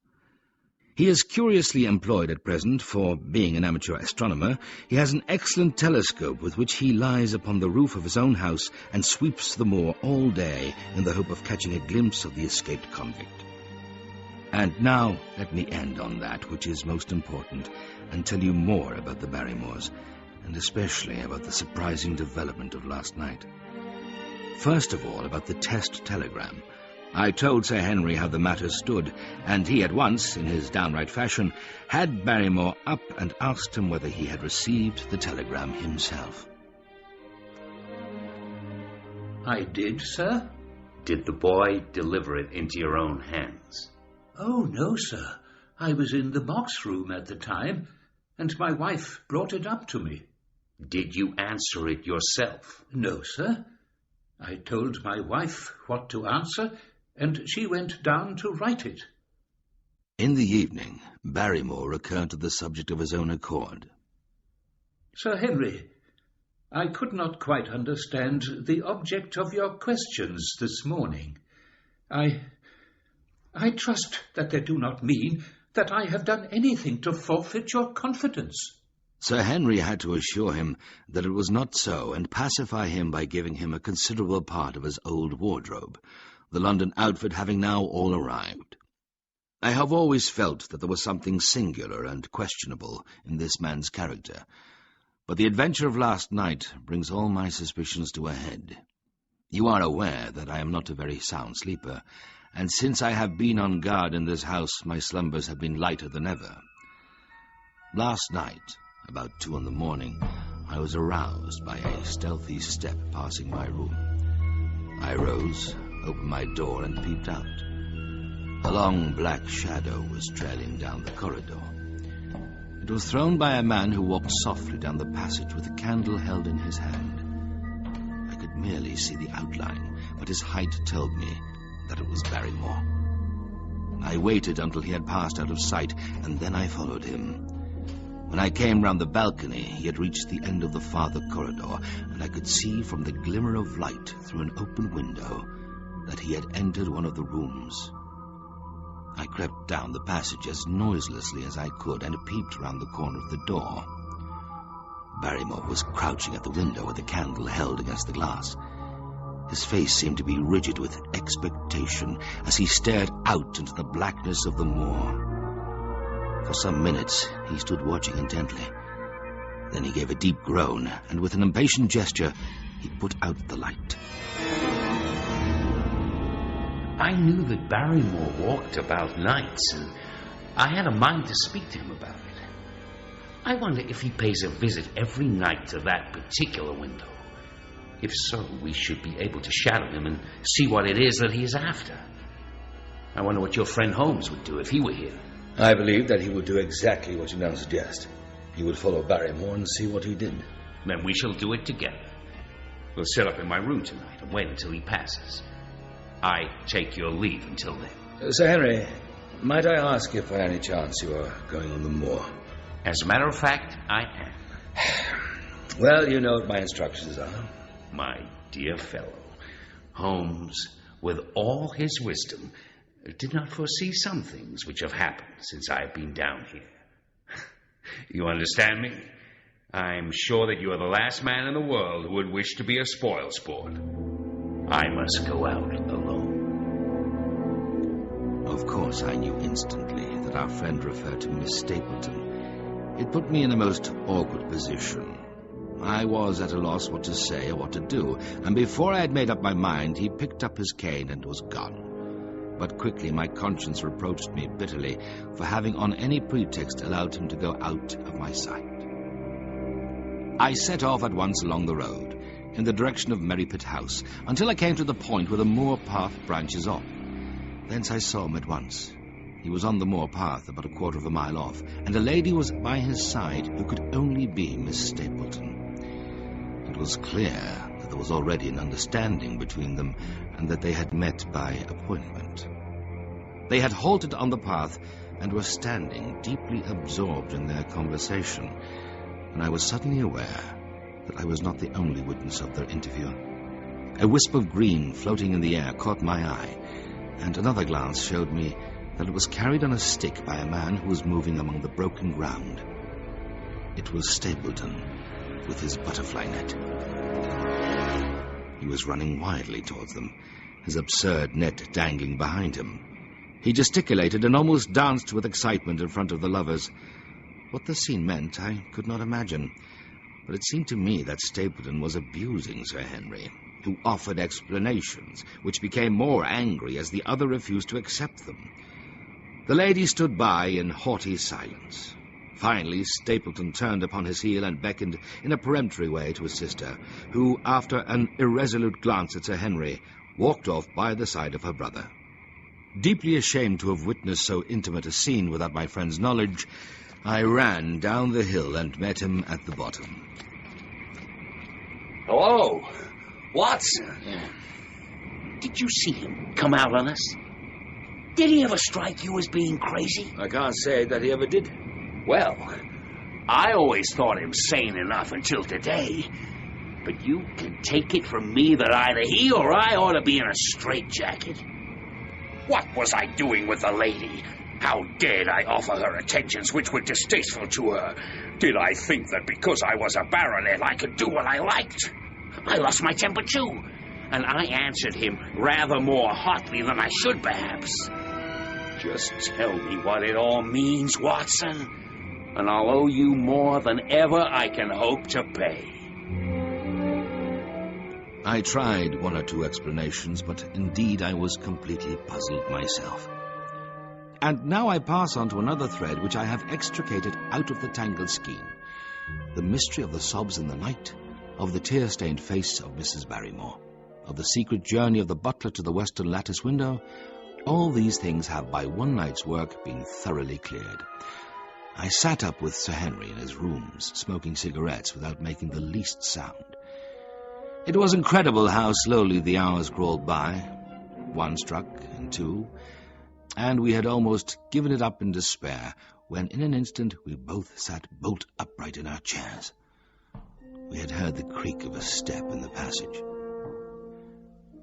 He is curiously employed at present, for, being an amateur astronomer, he has an excellent telescope with which he lies upon the roof of his own house and sweeps the moor all day in the hope of catching a glimpse of the escaped convict. And now let me end on that which is most important, and tell you more about the Barrymores, and especially about the surprising development of last night. First of all, about the test telegram. I told Sir Henry how the matter stood, and he at once, in his downright fashion, had Barrymore up and asked him whether he had received the telegram himself. I did, sir. Did the boy deliver it into your own hands? Oh, no, sir. I was in the box room at the time, and my wife brought it up to me. Did you answer it yourself? No, sir. I told my wife what to answer, and she went down to write it. In the evening, Barrymore recurred to the subject of his own accord. Sir Henry, I could not quite understand the object of your questions this morning. I trust that they do not mean that I have done anything to forfeit your confidence. Sir Henry had to assure him that it was not so, and pacify him by giving him a considerable part of his old wardrobe, the London outfit having now all arrived. I have always felt that there was something singular and questionable in this man's character, but the adventure of last night brings all my suspicions to a head. You are aware that I am not a very sound sleeper, and since I have been on guard in this house, my slumbers have been lighter than ever. Last night, about 2 a.m, I was aroused by a stealthy step passing my room. I rose, opened my door, and peeped out. A long black shadow was trailing down the corridor. It was thrown by a man who walked softly down the passage with a candle held in his hand. I could merely see the outline, but his height told me that it was Barrymore. I waited until he had passed out of sight, and then I followed him. When I came round the balcony, he had reached the end of the farther corridor, and I could see from the glimmer of light through an open window that he had entered one of the rooms. I crept down the passage as noiselessly as I could and peeped round the corner of the door. Barrymore was crouching at the window with the candle held against the glass. His face seemed to be rigid with expectation as he stared out into the blackness of the moor. For some minutes he stood watching intently. Then he gave a deep groan, and with an impatient gesture he put out the light. I knew that Barrymore walked about nights, and I had a mind to speak to him about it. I wonder if he pays a visit every night to that particular window. If so, we should be able to shadow him and see what it is that he is after. I wonder what your friend Holmes would do if he were here. I believe that he would do exactly what you now suggest. He would follow Barrymore and see what he did. Then we shall do it together. We'll sit up in my room tonight and wait until he passes. I take your leave until then. Sir Henry, might I ask if by any chance you are going on the moor? As a matter of fact, I am. Well, you know what my instructions are. My dear fellow, Holmes, with all his wisdom, did not foresee some things which have happened since I have been down here. You understand me? I'm sure that you are the last man in the world who would wish to be a spoilsport. I must go out alone. Of course, I knew instantly that our friend referred to Miss Stapleton. It put me in a most awkward position. I was at a loss what to say or what to do, and before I had made up my mind, he picked up his cane and was gone. But quickly my conscience reproached me bitterly for having on any pretext allowed him to go out of my sight. I set off at once along the road, in the direction of Merrypit House, until I came to the point where the moor path branches off. Thence I saw him at once. He was on the moor path about a quarter of a mile off, and a lady was by his side who could only be Miss Stapleton. It was clear that there was already an understanding between them, and that they had met by appointment. They had halted on the path and were standing, deeply absorbed in their conversation, and I was suddenly aware that I was not the only witness of their interview. A wisp of green floating in the air caught my eye, and another glance showed me that it was carried on a stick by a man who was moving among the broken ground. It was Stapleton, with his butterfly net. He was running wildly towards them, his absurd net dangling behind him. He gesticulated and almost danced with excitement in front of the lovers. What the scene meant, I could not imagine, but it seemed to me that Stapleton was abusing Sir Henry, who offered explanations, which became more angry as the other refused to accept them. The lady stood by in haughty silence. Finally, Stapleton turned upon his heel and beckoned in a peremptory way to his sister, who, after an irresolute glance at Sir Henry, walked off by the side of her brother. Deeply ashamed to have witnessed so intimate a scene without my friend's knowledge, I ran down the hill and met him at the bottom. Hello, Watson. Did you see him come out on us? Did he ever strike you as being crazy? I can't say that he ever did. Well, I always thought him sane enough until today. But you can take it from me that either he or I ought to be in a straitjacket. What was I doing with the lady? How dared I offer her attentions which were distasteful to her? Did I think that because I was a baronet I could do what I liked? I lost my temper too, and I answered him rather more hotly than I should, perhaps. Just tell me what it all means, Watson, and I'll owe you more than ever I can hope to pay. I tried one or two explanations, but indeed I was completely puzzled myself. And now I pass on to another thread which I have extricated out of the tangled skein. The mystery of the sobs in the night, of the tear-stained face of Mrs. Barrymore, of the secret journey of the butler to the western lattice window, all these things have by one night's work been thoroughly cleared. I sat up with Sir Henry in his rooms, smoking cigarettes without making the least sound. It was incredible how slowly the hours crawled by. 1 struck, and 2, and we had almost given it up in despair, when in an instant we both sat bolt upright in our chairs. We had heard the creak of a step in the passage.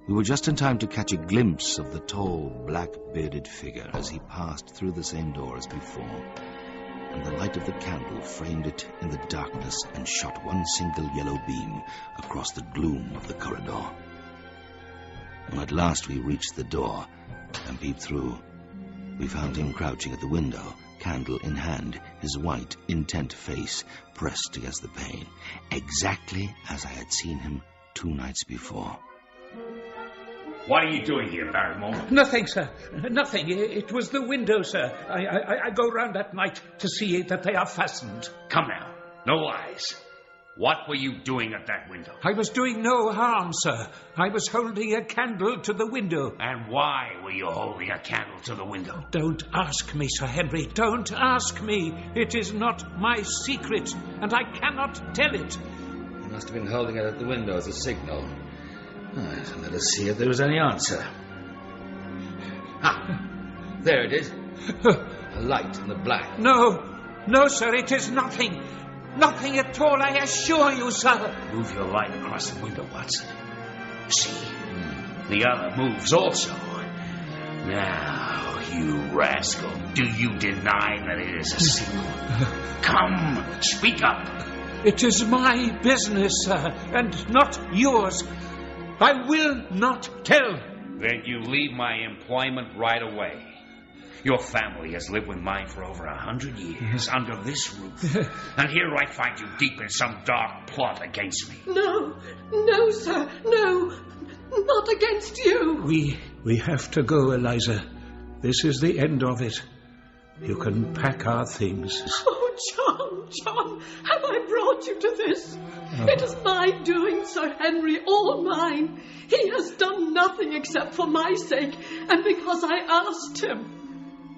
We were just in time to catch a glimpse of the tall, black-bearded figure as he passed through the same door as before, and the light of the candle framed it in the darkness and shot one single yellow beam across the gloom of the corridor. When at last we reached the door and peeped through, we found him crouching at the window, candle in hand, his white, intent face pressed against the pane, exactly as I had seen him 2 nights before. What are you doing here, Barrymore? Nothing, sir. Nothing. It was the window, sir. I go round at night to see that they are fastened. Come now. No lies. What were you doing at that window? I was doing no harm, sir. I was holding a candle to the window. And why were you holding a candle to the window? Don't ask me, Sir Henry. Don't ask me. It is not my secret, and I cannot tell it. He must have been holding it at the window as a signal. Right, let us see if there was any answer. Ah, there it is. A light in the black. No, sir, it is nothing. Nothing at all, I assure you, sir. Move your light across the window, Watson. See, the other moves also. Now, you rascal, do you deny that it is a signal? Come, speak up. It is my business, sir, and not yours. I will not tell. Then you leave my employment right away. Your family has lived with mine for over 100 years under this roof. And here I find you deep in some dark plot against me. No, sir, no, not against you. We have to go, Eliza. This is the end of it. You can pack our things. Oh, John, have I brought you to this? Oh. It is my doing, Sir Henry, all mine. He has done nothing except for my sake, and because I asked him.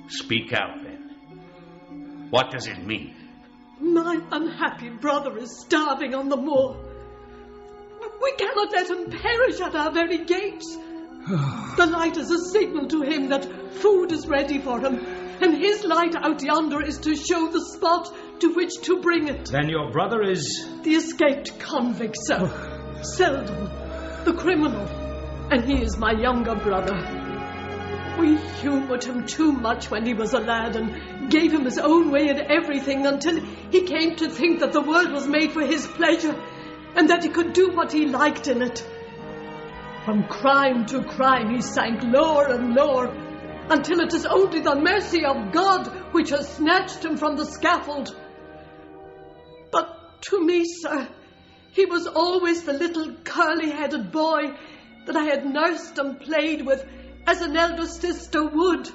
Speak out, then. What does it mean? My unhappy brother is starving on the moor. We cannot let him perish at our very gates. The light is a signal to him that food is ready for him, and his light out yonder is to show the spot to which to bring it. Then your brother is... The escaped convict, sir. Selden, the criminal, and he is my younger brother. We humoured him too much when he was a lad and gave him his own way in everything until he came to think that the world was made for his pleasure and that he could do what he liked in it. From crime to crime he sank lower and lower until it is only the mercy of God which has snatched him from the scaffold. But to me, sir, he was always the little curly-headed boy that I had nursed and played with as an elder sister would.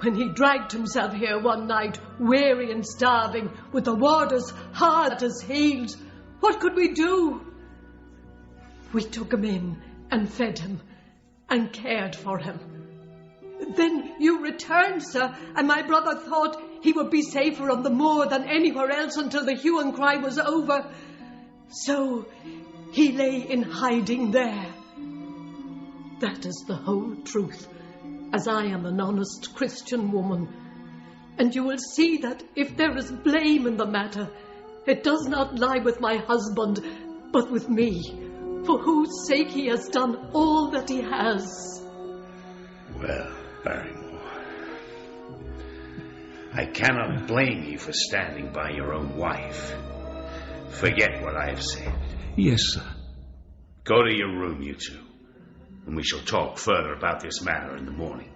When he dragged himself here one night, weary and starving, with the warders hard at his heels, what could we do? We took him in and fed him and cared for him. Then you returned, sir, and my brother thought he would be safer on the moor than anywhere else until the hue and cry was over. So he lay in hiding there. That is the whole truth, as I am an honest Christian woman. and you will see that if there is blame in the matter, it does not lie with my husband, but with me, for whose sake he has done all that he has. Well, Barrymore, I cannot blame you for standing by your own wife. Forget what I have said. Yes, sir. Go to your room, you two, and we shall talk further about this matter in the morning.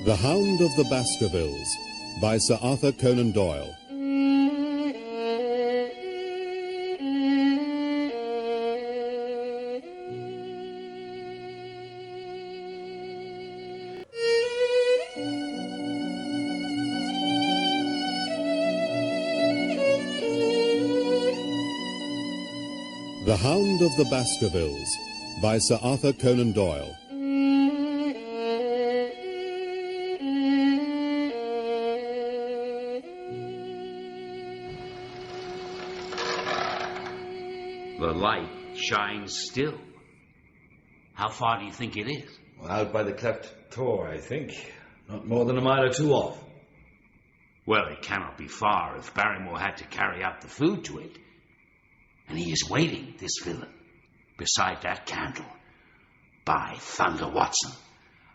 The Hound of the Baskervilles by Sir Arthur Conan Doyle. The Hound of the Baskervilles by Sir Arthur Conan Doyle. The light shines still. How far do you think it is? Well, out by the cleft tor, I think. Not more than a mile or two off. Well, it cannot be far if Barrymore had to carry out the food to it. And he is waiting, this villain, beside that candle. By thunder, Watson,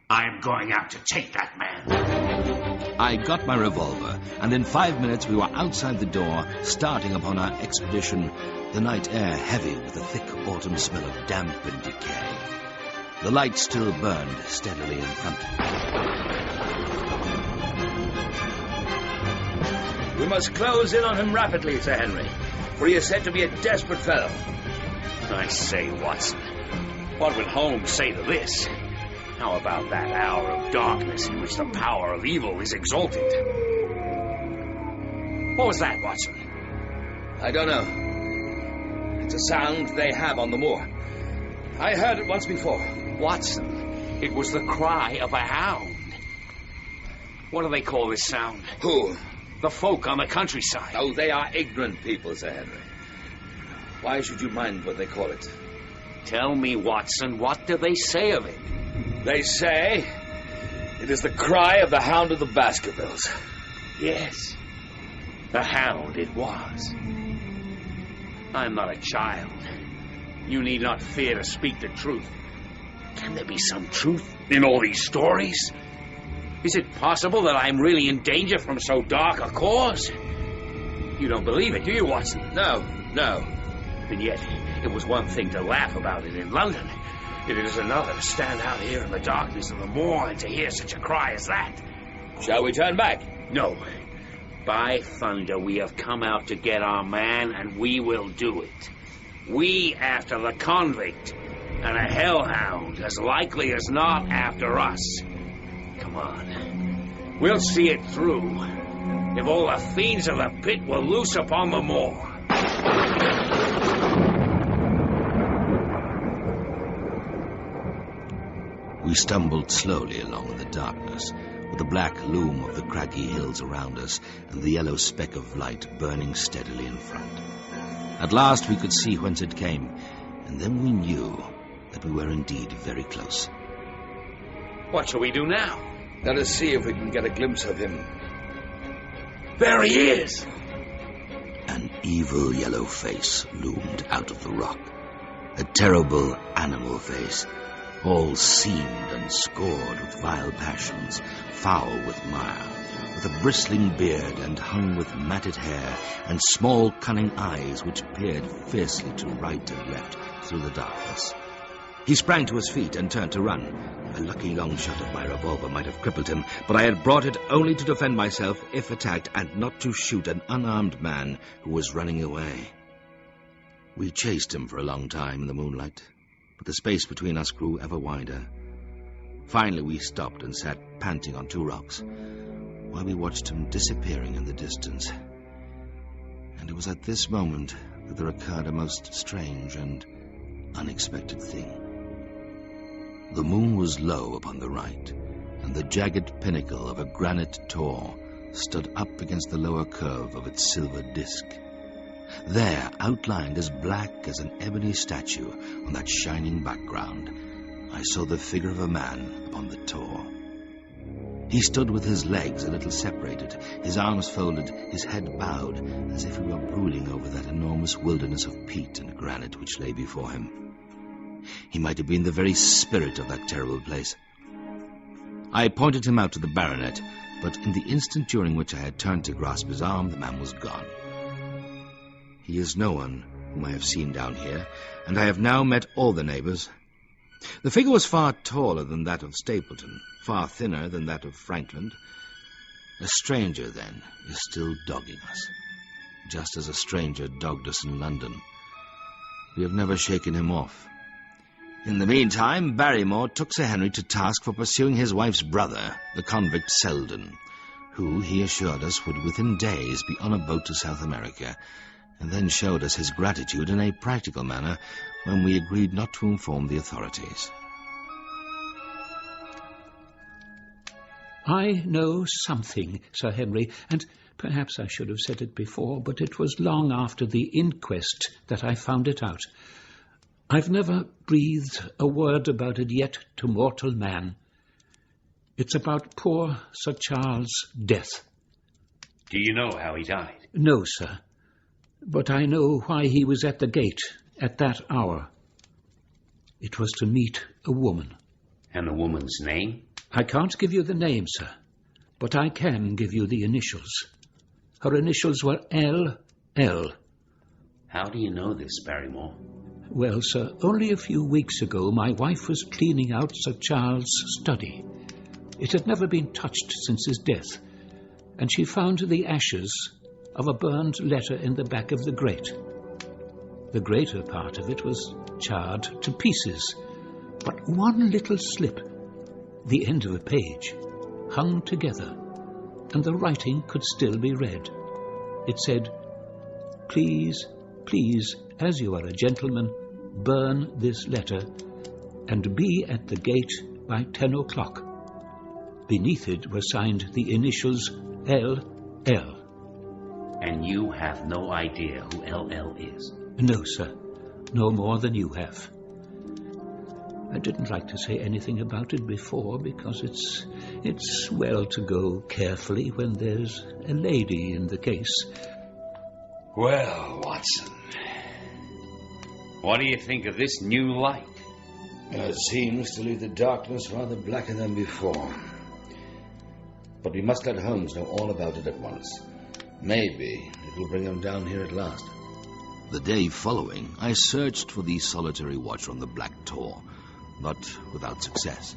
I am going out to take that man. I got my revolver, and in 5 minutes we were outside the door, starting upon our expedition, the night air heavy with the thick autumn smell of damp and decay. The light still burned steadily in front. We must close in on him rapidly, Sir Henry, for he is said to be a desperate fellow. I say, Watson, what would Holmes say to this? How about that hour of darkness in which the power of evil is exalted? What was that, Watson? I don't know. It's a sound they have on the moor. I heard it once before. Watson, it was the cry of a hound. What do they call this sound? Who? The folk on the countryside. Oh, they are ignorant people, Sir Henry. Why should you mind what they call it? Tell me, Watson, what do they say of it? They say it is the cry of the Hound of the Baskervilles. Yes, the Hound it was. I'm not a child. You need not fear to speak the truth. Can there be some truth in all these stories? Is it possible that I'm really in danger from so dark a cause? You don't believe it, do you, Watson? No. And yet, it was one thing to laugh about it in London. It is another to stand out here in the darkness of the moor and to hear such a cry as that. Shall we turn back? No. By thunder, we have come out to get our man, and we will do it. We after the convict, and a hellhound, as likely as not, after us. Come on. We'll see it through. If all the fiends of the pit were loose upon the moor. We stumbled slowly along in the darkness, with the black loom of the craggy hills around us and the yellow speck of light burning steadily in front. At last we could see whence it came, and then we knew that we were indeed very close. What shall we do now? Let us see if we can get a glimpse of him. There he is! An evil yellow face loomed out of the rock. A terrible animal face, all seamed and scored with vile passions, foul with mire, with a bristling beard and hung with matted hair, and small cunning eyes which peered fiercely to right and left through the darkness. He sprang to his feet and turned to run. A lucky long shot of my revolver might have crippled him, but I had brought it only to defend myself if attacked, and not to shoot an unarmed man who was running away. We chased him for a long time in the moonlight, but the space between us grew ever wider. Finally we stopped and sat panting on two rocks, while we watched him disappearing in the distance. And it was at this moment that there occurred a most strange and unexpected thing. The moon was low upon the right, and the jagged pinnacle of a granite tor stood up against the lower curve of its silver disk. There, outlined as black as an ebony statue on that shining background, I saw the figure of a man upon the tor. He stood with his legs a little separated, his arms folded, his head bowed, as if he were brooding over that enormous wilderness of peat and granite which lay before him. He might have been the very spirit of that terrible place. I pointed him out to the baronet, but in the instant during which I had turned to grasp his arm, the man was gone. He is no one whom I have seen down here, and I have now met all the neighbours. The figure was far taller than that of Stapleton, far thinner than that of Frankland. A stranger, then, is still dogging us, just as a stranger dogged us in London. We have never shaken him off. In the meantime, Barrymore took Sir Henry to task for pursuing his wife's brother, the convict Selden, who, he assured us, would within days be on a boat to South America, and then showed us his gratitude in a practical manner when we agreed not to inform the authorities. I know something, Sir Henry, and perhaps I should have said it before, but it was long after the inquest that I found it out. I've never breathed a word about it yet to mortal man. It's about poor Sir Charles' death. Do you know how he died? No, sir. But I know why he was at the gate at that hour. It was to meet a woman. And the woman's name? I can't give you the name, sir, but I can give you the initials. Her initials were L.L. How do you know this, Barrymore? Well, sir, only a few weeks ago my wife was cleaning out Sir Charles' study. It had never been touched since his death, and she found the ashes of a burned letter in the back of the grate. The greater part of it was charred to pieces, but one little slip, the end of a page, hung together, and the writing could still be read. It said, "Please, please, as you are a gentleman, burn this letter, and be at the gate by 10 o'clock. Beneath it were signed the initials L.L. And you have no idea who L.L. is? No, sir. No more than you have. I didn't like to say anything about it before because it's well to go carefully when there's a lady in the case. Well, Watson, what do you think of this new light? It seems to leave the darkness rather blacker than before. But we must let Holmes know all about it at once. Maybe it will bring him down here at last. The day following, I searched for the solitary watcher on the Black Tor, but without success.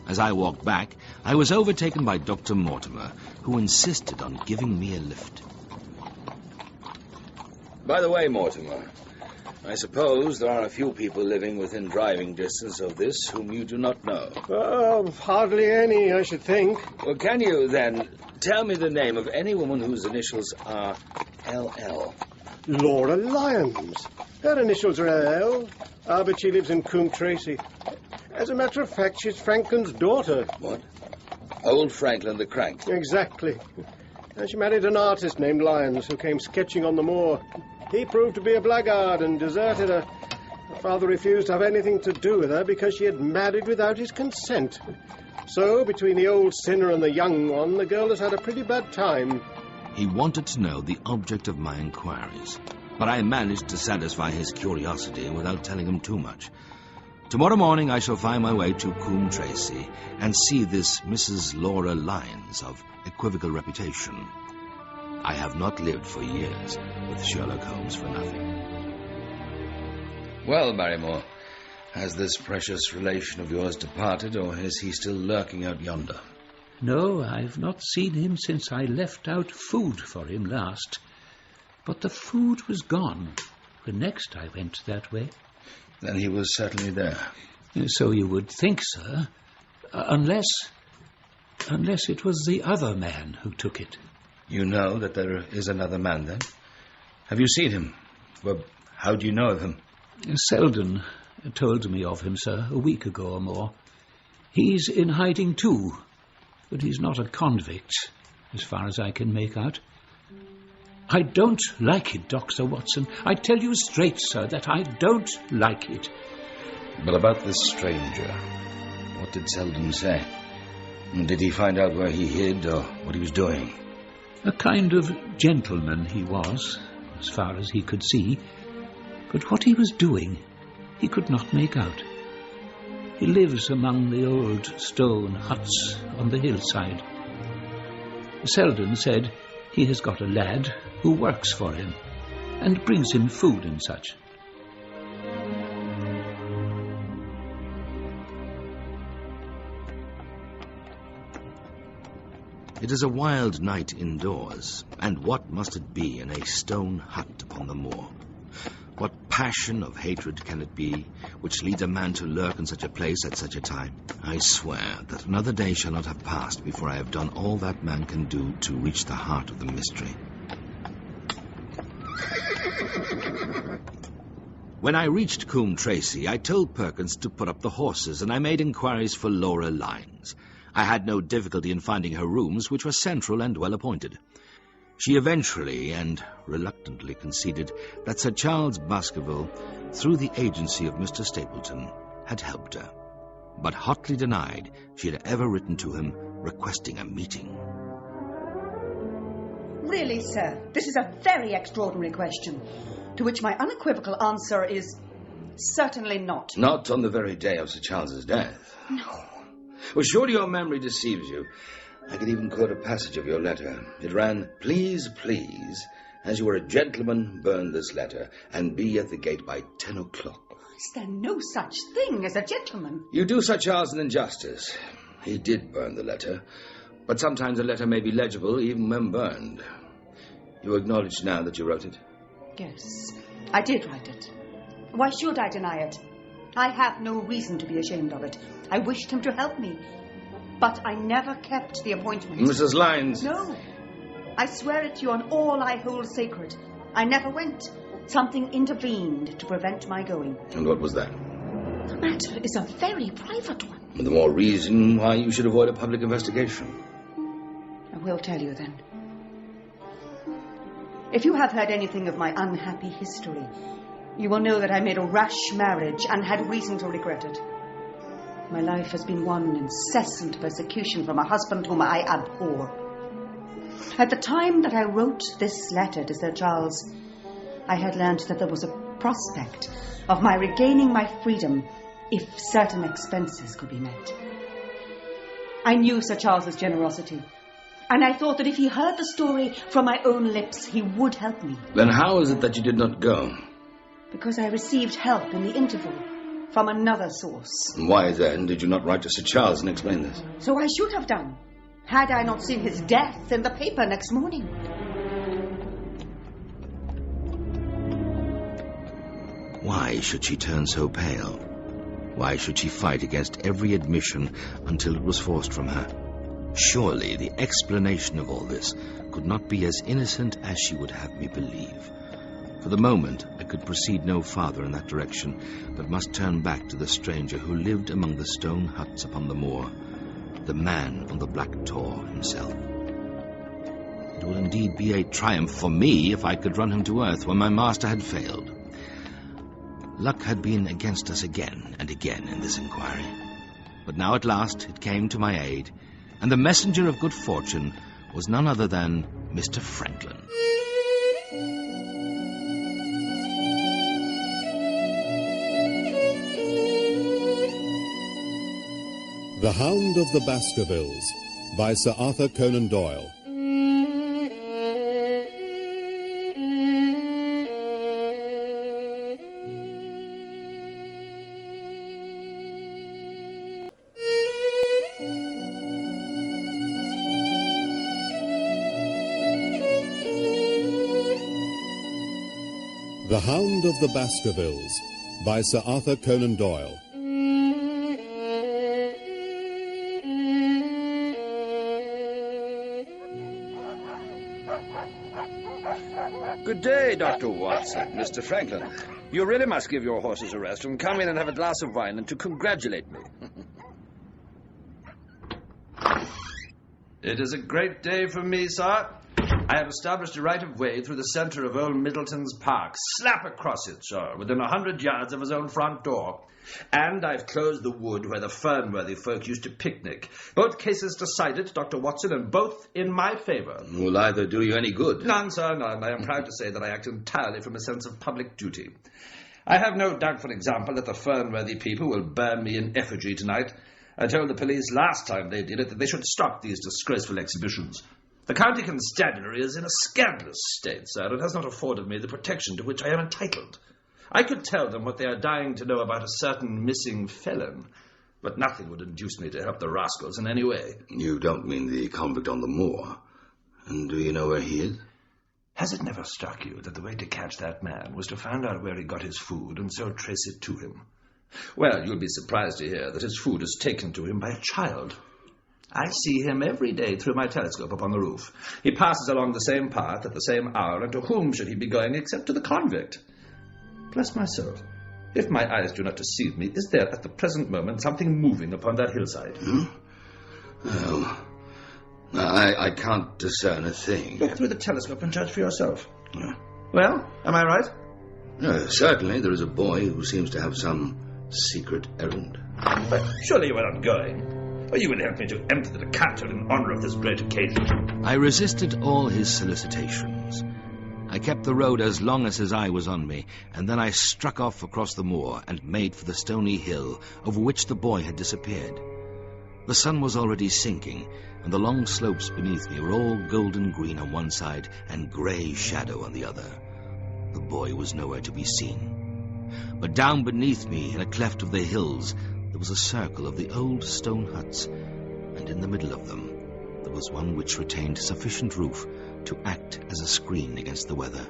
As I walked back, I was overtaken by Dr. Mortimer, who insisted on giving me a lift. By the way, Mortimer, I suppose there are a few people living within driving distance of this whom you do not know. Hardly any, I should think. Well, can you, then, tell me the name of any woman whose initials are L.L.? Laura Lyons. Her initials are L.L., but she lives in Coombe Tracy. As a matter of fact, she's Franklin's daughter. What? Old Franklin the Crank? Exactly. And she married an artist named Lyons who came sketching on the moor. He proved to be a blackguard and deserted her. Her father refused to have anything to do with her because she had married without his consent. So, between the old sinner and the young one, the girl has had a pretty bad time. He wanted to know the object of my inquiries, but I managed to satisfy his curiosity without telling him too much. Tomorrow morning I shall find my way to Coombe Tracy and see this Mrs. Laura Lyons of equivocal reputation. I have not lived for years with Sherlock Holmes for nothing. Well, Barrymore, has this precious relation of yours departed, or is he still lurking out yonder? No, I've not seen him since I left out food for him last. But the food was gone the next I went that way. Then he was certainly there. So you would think, sir, unless it was the other man who took it. You know that there is another man, then? Have you seen him? Well, how do you know of him? Selden told me of him, sir, a week ago or more. He's in hiding too, but he's not a convict, as far as I can make out. I don't like it, Dr. Watson. I tell you straight, sir, that I don't like it. But about this stranger, what did Selden say? Did he find out where he hid or what he was doing? A kind of gentleman he was, as far as he could see. But what he was doing, he could not make out. He lives among the old stone huts on the hillside. Selden said he has got a lad who works for him and brings him food and such. It is a wild night indoors, and what must it be in a stone hut upon the moor? What passion of hatred can it be which leads a man to lurk in such a place at such a time? I swear that another day shall not have passed before I have done all that man can do to reach the heart of the mystery. When I reached Coombe Tracy, I told Perkins to put up the horses, and I made inquiries for Laura Lynes. I had no difficulty in finding her rooms, which were central and well appointed. She eventually and reluctantly conceded that Sir Charles Baskerville, through the agency of Mr. Stapleton, had helped her, but hotly denied she had ever written to him requesting a meeting. Really, sir, this is a very extraordinary question, to which my unequivocal answer is certainly not. Not on the very day of Sir Charles's death? No. Well, surely your memory deceives you. I could even quote a passage of your letter. It ran, "Please, please, as you are a gentleman, burn this letter, and be at the gate by 10 o'clock. Is there no such thing as a gentleman? You do Sir Charles an injustice. He did burn the letter, but sometimes a letter may be legible even when burned. You acknowledge now that you wrote it? Yes, I did write it. Why should I deny it? I have no reason to be ashamed of it. I wished him to help me, but I never kept the appointment. Mrs. Lynes? No. I swear it to you on all I hold sacred. I never went. Something intervened to prevent my going. And what was that? The matter is a very private one. The more reason why you should avoid a public investigation. I will tell you then. If you have heard anything of my unhappy history, you will know that I made a rash marriage and had reason to regret it. My life has been one incessant persecution from a husband whom I abhor. At the time that I wrote this letter to Sir Charles, I had learned that there was a prospect of my regaining my freedom if certain expenses could be met. I knew Sir Charles's generosity, and I thought that if he heard the story from my own lips, he would help me. Then how is it that you did not go? Because I received help in the interval from another source. And why then did you not write to Sir Charles and explain this? So I should have done, had I not seen his death in the paper next morning. Why should she turn so pale? Why should she fight against every admission until it was forced from her? Surely the explanation of all this could not be as innocent as she would have me believe. For the moment, I could proceed no farther in that direction, but must turn back to the stranger who lived among the stone huts upon the moor, the man on the black tor himself. It would indeed be a triumph for me if I could run him to earth when my master had failed. Luck had been against us again and again in this inquiry, but now at last it came to my aid, and the messenger of good fortune was none other than Mr. Franklin. The Hound of the Baskervilles by Sir Arthur Conan Doyle. The Hound of the Baskervilles by Sir Arthur Conan Doyle. Good day, Dr. Watson. Mr. Franklin. You really must give your horses a rest and come in and have a glass of wine and to congratulate me. It is a great day for me, sir. I have established a right-of-way through the centre of old Middleton's Park, slap across it, sir, within 100 yards of his own front door. And I've closed the wood where the Fernworthy folk used to picnic. Both cases decided, Dr. Watson, and both in my favour. Will either do you any good? None, sir, none. I am proud to say that I act entirely from a sense of public duty. I have no doubt, for example, that the Fernworthy people will burn me in effigy tonight. I told the police last time they did it that they should stop these disgraceful exhibitions. The county constabulary is in a scandalous state, sir, and has not afforded me the protection to which I am entitled. I could tell them what they are dying to know about a certain missing felon, but nothing would induce me to help the rascals in any way. You don't mean the convict on the moor? And do you know where he is? Has it never struck you that the way to catch that man was to find out where he got his food and so trace it to him? Well, you'll be surprised to hear that his food is taken to him by a child. I see him every day through my telescope up on the roof. He passes along the same path at the same hour, and to whom should he be going except to the convict? Bless my soul, if my eyes do not deceive me, is there at the present moment something moving upon that hillside? Well, I can't discern a thing. Look through the telescope and judge for yourself. Well, am I right? Certainly there is a boy who seems to have some secret errand. But surely you are not going. Or you will help me to empty the decanter in honour of this great occasion. I resisted all his solicitations. I kept the road as long as his eye was on me, and then I struck off across the moor and made for the stony hill over which the boy had disappeared. The sun was already sinking, and the long slopes beneath me were all golden green on one side and grey shadow on the other. The boy was nowhere to be seen. But down beneath me, in a cleft of the hills, there was a circle of the old stone huts, and in the middle of them there was one which retained sufficient roof to act as a screen against the weather.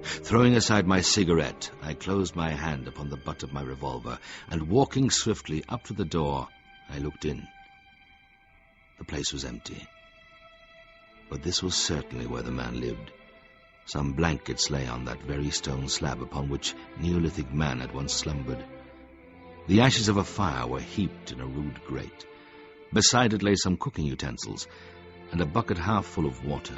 Throwing aside my cigarette, I closed my hand upon the butt of my revolver, and walking swiftly up to the door, I looked in. The place was empty. But this was certainly where the man lived. Some blankets lay on that very stone slab upon which Neolithic man had once slumbered. The ashes of a fire were heaped in a rude grate. Beside it lay some cooking utensils, and a bucket half full of water.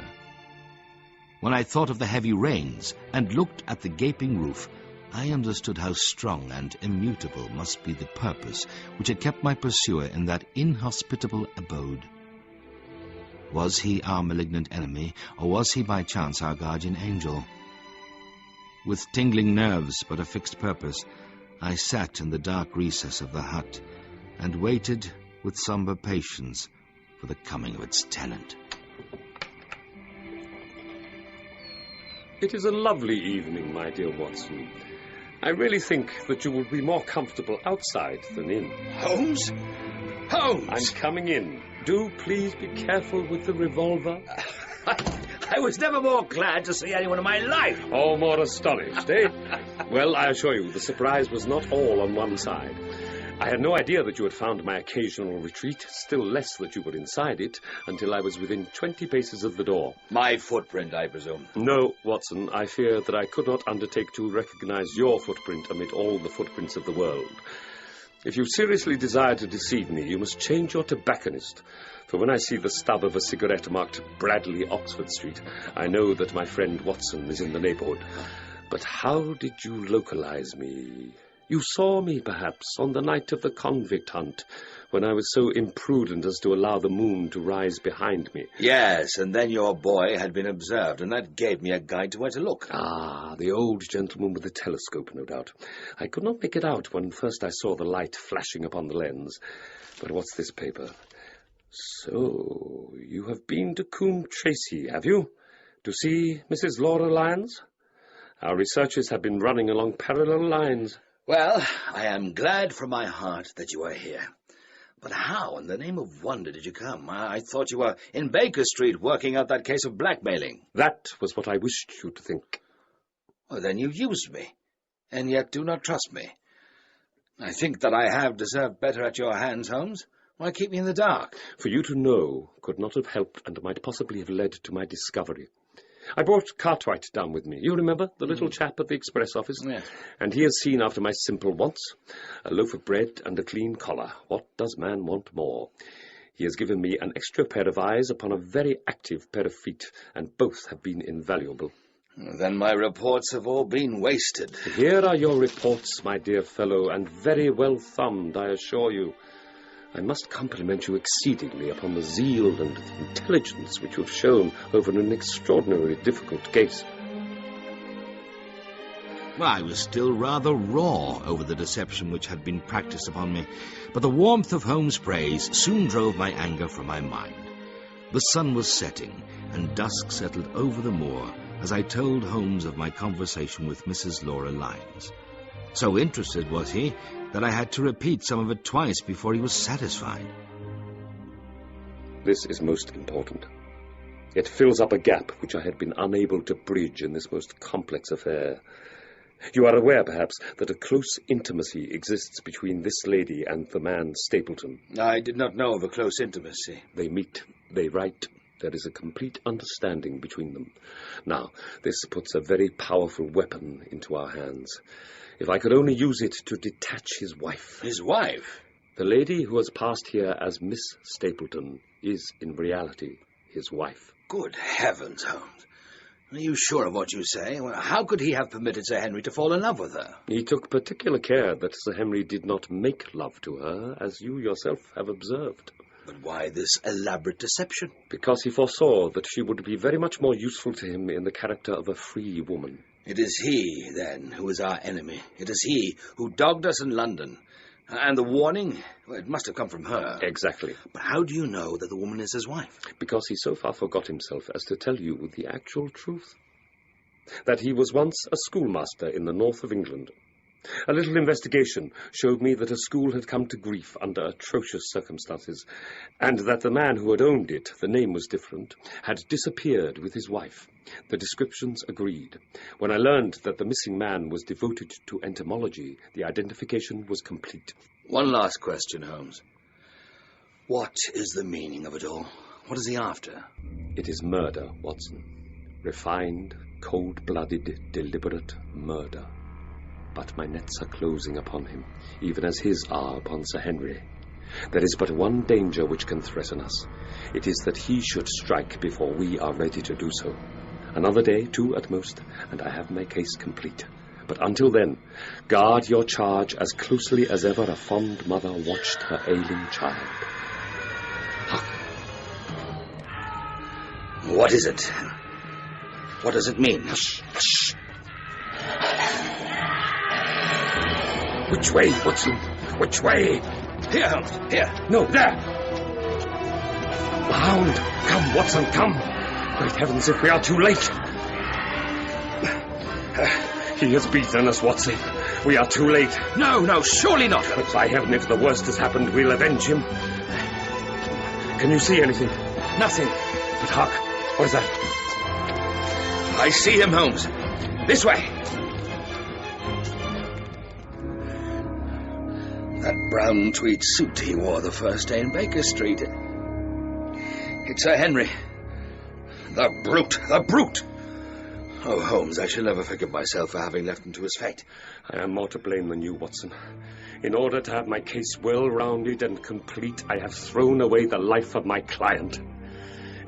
When I thought of the heavy rains and looked at the gaping roof, I understood how strong and immutable must be the purpose which had kept my pursuer in that inhospitable abode. Was he our malignant enemy, or was he by chance our guardian angel? With tingling nerves but a fixed purpose, I sat in the dark recess of the hut and waited with sombre patience for the coming of its tenant. It is a lovely evening, my dear Watson. I really think that you will be more comfortable outside than in. Holmes? Holmes! I'm coming in. Do please be careful with the revolver. I was never more glad to see anyone in my life. Oh, more astonished, eh? Well, I assure you, the surprise was not all on one side. I had no idea that you had found my occasional retreat, still less that you were inside it, until I was within 20 paces of the door. My footprint, I presume. No, Watson, I fear that I could not undertake to recognize your footprint amid all the footprints of the world. If you seriously desire to deceive me, you must change your tobacconist, for when I see the stub of a cigarette marked Bradley, Oxford Street, I know that my friend Watson is in the neighborhood. But how did you localize me? You saw me, perhaps, on the night of the convict hunt, when I was so imprudent as to allow the moon to rise behind me. Yes, and then your boy had been observed, and that gave me a guide to where to look. Ah, the old gentleman with the telescope, no doubt. I could not make it out when first I saw the light flashing upon the lens. But what's this paper? So, you have been to Coombe Tracy, have you? To see Mrs. Laura Lyons? Our researches have been running along parallel lines. Well, I am glad from my heart that you are here. But how in the name of wonder did you come? I thought you were in Baker Street working out that case of blackmailing. That was what I wished you to think. Well, then you used me, and yet do not trust me. I think that I have deserved better at your hands, Holmes. Why keep me in the dark? For you to know could not have helped and might possibly have led to my discovery. I brought Cartwright down with me. You remember, the little chap at the express office? Yes. And he has seen after my simple wants. A loaf of bread and a clean collar. What does man want more? He has given me an extra pair of eyes upon a very active pair of feet, and both have been invaluable. Then my reports have all been wasted. Here are your reports, my dear fellow, and very well thumbed, I assure you. I must compliment you exceedingly upon the zeal and intelligence which you have shown over an extraordinarily difficult case. Well, I was still rather raw over the deception which had been practiced upon me, but the warmth of Holmes' praise soon drove my anger from my mind. The sun was setting, and dusk settled over the moor as I told Holmes of my conversation with Mrs. Laura Lyons. So interested was he that I had to repeat some of it twice before he was satisfied. This is most important. It fills up a gap which I had been unable to bridge in this most complex affair. You are aware, perhaps, that a close intimacy exists between this lady and the man Stapleton. I did not know of a close intimacy. They meet, they write. There is a complete understanding between them. Now, this puts a very powerful weapon into our hands. If I could only use it to detach his wife. His wife? The lady who has passed here as Miss Stapleton is, in reality, his wife. Good heavens, Holmes. Are you sure of what you say? Well, how could he have permitted Sir Henry to fall in love with her? He took particular care that Sir Henry did not make love to her, as you yourself have observed. But why this elaborate deception? Because he foresaw that she would be very much more useful to him in the character of a free woman. It is he, then, who is our enemy. It is he who dogged us in London. And the warning? Well, it must have come from her. Exactly. But how do you know that the woman is his wife? Because he so far forgot himself as to tell you the actual truth. That he was once a schoolmaster in the north of England. A little investigation showed me that a school had come to grief under atrocious circumstances, and that the man who had owned it, the name was different, had disappeared with his wife. The descriptions agreed. When I learned that the missing man was devoted to entomology, the identification was complete. One last question, Holmes. What is the meaning of it all? What is he after? It is murder, Watson. Refined, cold-blooded, deliberate murder. But my nets are closing upon him, even as his are upon Sir Henry. There is but one danger which can threaten us. It is that he should strike before we are ready to do so. Another day, 2 at most, and I have my case complete. But until then, guard your charge as closely as ever a fond mother watched her ailing child. Hark! What is it? What does it mean? Hush! Hush! Which way, Watson? Which way? Here, Holmes. Here. No, there. The hound. Come, Watson, come. Great heavens, if we are too late. He has beaten us, Watson. We are too late. No, surely not. But by heaven, if the worst has happened, we'll avenge him. Can you see anything? Nothing. But hark. What is that? I see him, Holmes. This way. That brown tweed suit he wore the first day in Baker Street. It's Sir Henry. The brute! The brute! Oh, Holmes, I shall never forgive myself for having left him to his fate. I am more to blame than you, Watson. In order to have my case well-rounded and complete, I have thrown away the life of my client.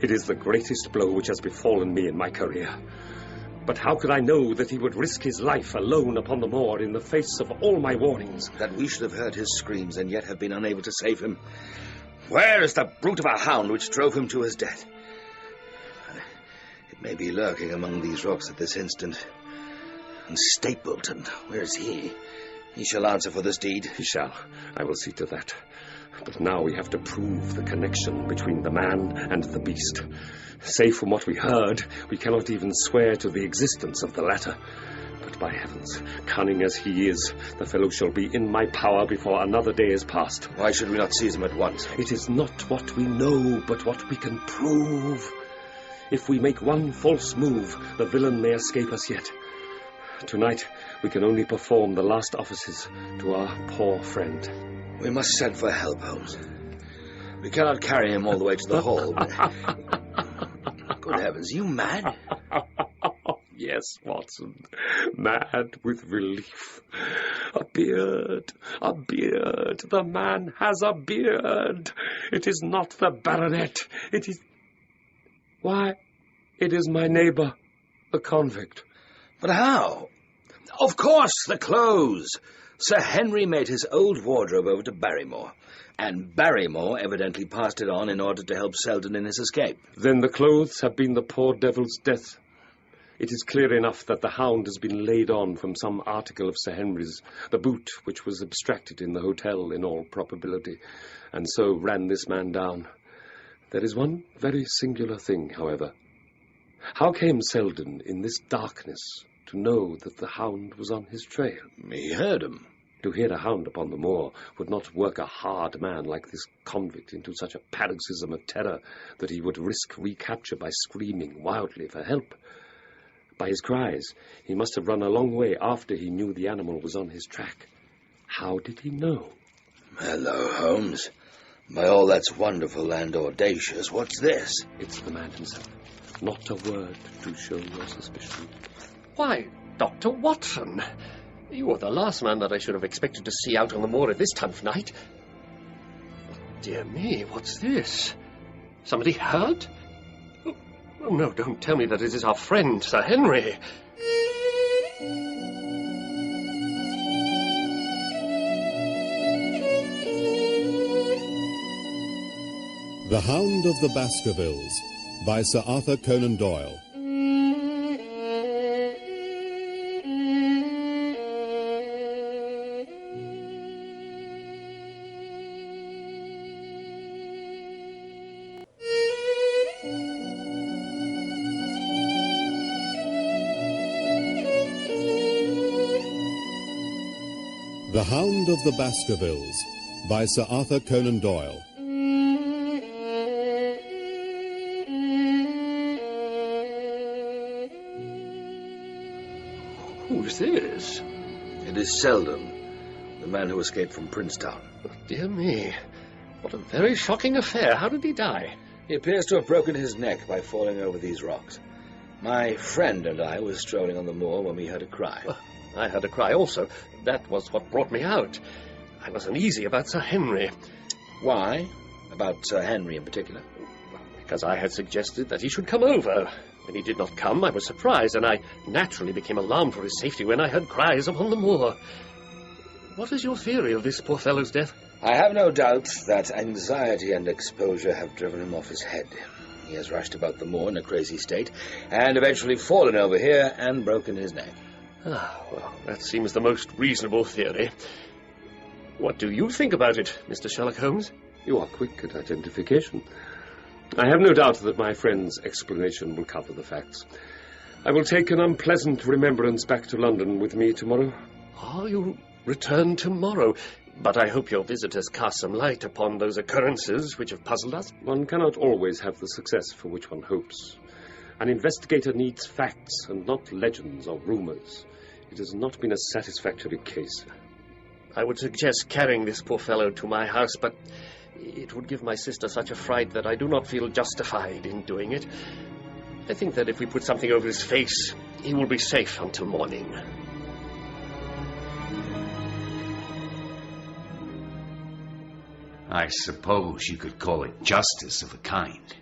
It is the greatest blow which has befallen me in my career. But how could I know that he would risk his life alone upon the moor in the face of all my warnings? That we should have heard his screams and yet have been unable to save him. Where is the brute of a hound which drove him to his death? It may be lurking among these rocks at this instant. And Stapleton, where is he? He shall answer for this deed. He shall. I will see to that. But now we have to prove the connection between the man and the beast. Save from what we heard, we cannot even swear to the existence of the latter. But by heavens, cunning as he is, the fellow shall be in my power before another day is past. Why should we not seize him at once? It is not what we know, but what we can prove. If we make one false move, the villain may escape us yet. Tonight, we can only perform the last offices to our poor friend. We must send for help, Holmes. We cannot carry him all the way to the hall. Good heavens, are you mad? yes, Watson. Mad with relief. A beard. A beard. The man has a beard. It is not the baronet. It is... Why, it is my neighbour, the convict. But how? Of course, the clothes. Sir Henry made his old wardrobe over to Barrymore, and Barrymore evidently passed it on in order to help Selden in his escape. Then the clothes have been the poor devil's death. It is clear enough that the Hound has been laid on from some article of Sir Henry's, the boot which was abstracted in the hotel in all probability, and so ran this man down. There is one very singular thing, however. How came Selden in this darkness to know that the Hound was on his trail? He heard him. To hear a hound upon the moor would not work a hard man like this convict into such a paroxysm of terror that he would risk recapture by screaming wildly for help. By his cries, he must have run a long way after he knew the animal was on his track. How did he know? Hello, Holmes. By all that's wonderful and audacious, what's this? It's the man himself. Not a word to show your suspicion. Why, Dr. Watson, you are the last man that I should have expected to see out on the moor at this time of night. Oh, dear me, what's this? Somebody hurt? Oh, no, don't tell me that it is our friend, Sir Henry. The Hound of the Baskervilles by Sir Arthur Conan Doyle. The Hound of the Baskervilles by Sir Arthur Conan Doyle. Who is this? It is Selden, the man who escaped from Princetown. Oh, dear me. What a very shocking affair. How did he die? He appears to have broken his neck by falling over these rocks. My friend and I were strolling on the moor when we heard a cry. Well, I heard a cry also. That was what brought me out. I was uneasy about Sir Henry. Why? About Sir Henry in particular? Because I had suggested that he should come over. When he did not come, I was surprised, and I naturally became alarmed for his safety when I heard cries upon the moor. What is your theory of this poor fellow's death? I have no doubt that anxiety and exposure have driven him off his head. He has rushed about the moor in a crazy state, and eventually fallen over here and broken his neck. Ah, well, that seems the most reasonable theory. What do you think about it, Mr. Sherlock Holmes? You are quick at identification. I have no doubt that my friend's explanation will cover the facts. I will take an unpleasant remembrance back to London with me tomorrow. Oh, you return tomorrow. But I hope your visitors cast some light upon those occurrences which have puzzled us. One cannot always have the success for which one hopes. An investigator needs facts and not legends or rumours. It has not been a satisfactory case. I would suggest carrying this poor fellow to my house, but it would give my sister such a fright that I do not feel justified in doing it. I think that if we put something over his face, he will be safe until morning. I suppose you could call it justice of a kind.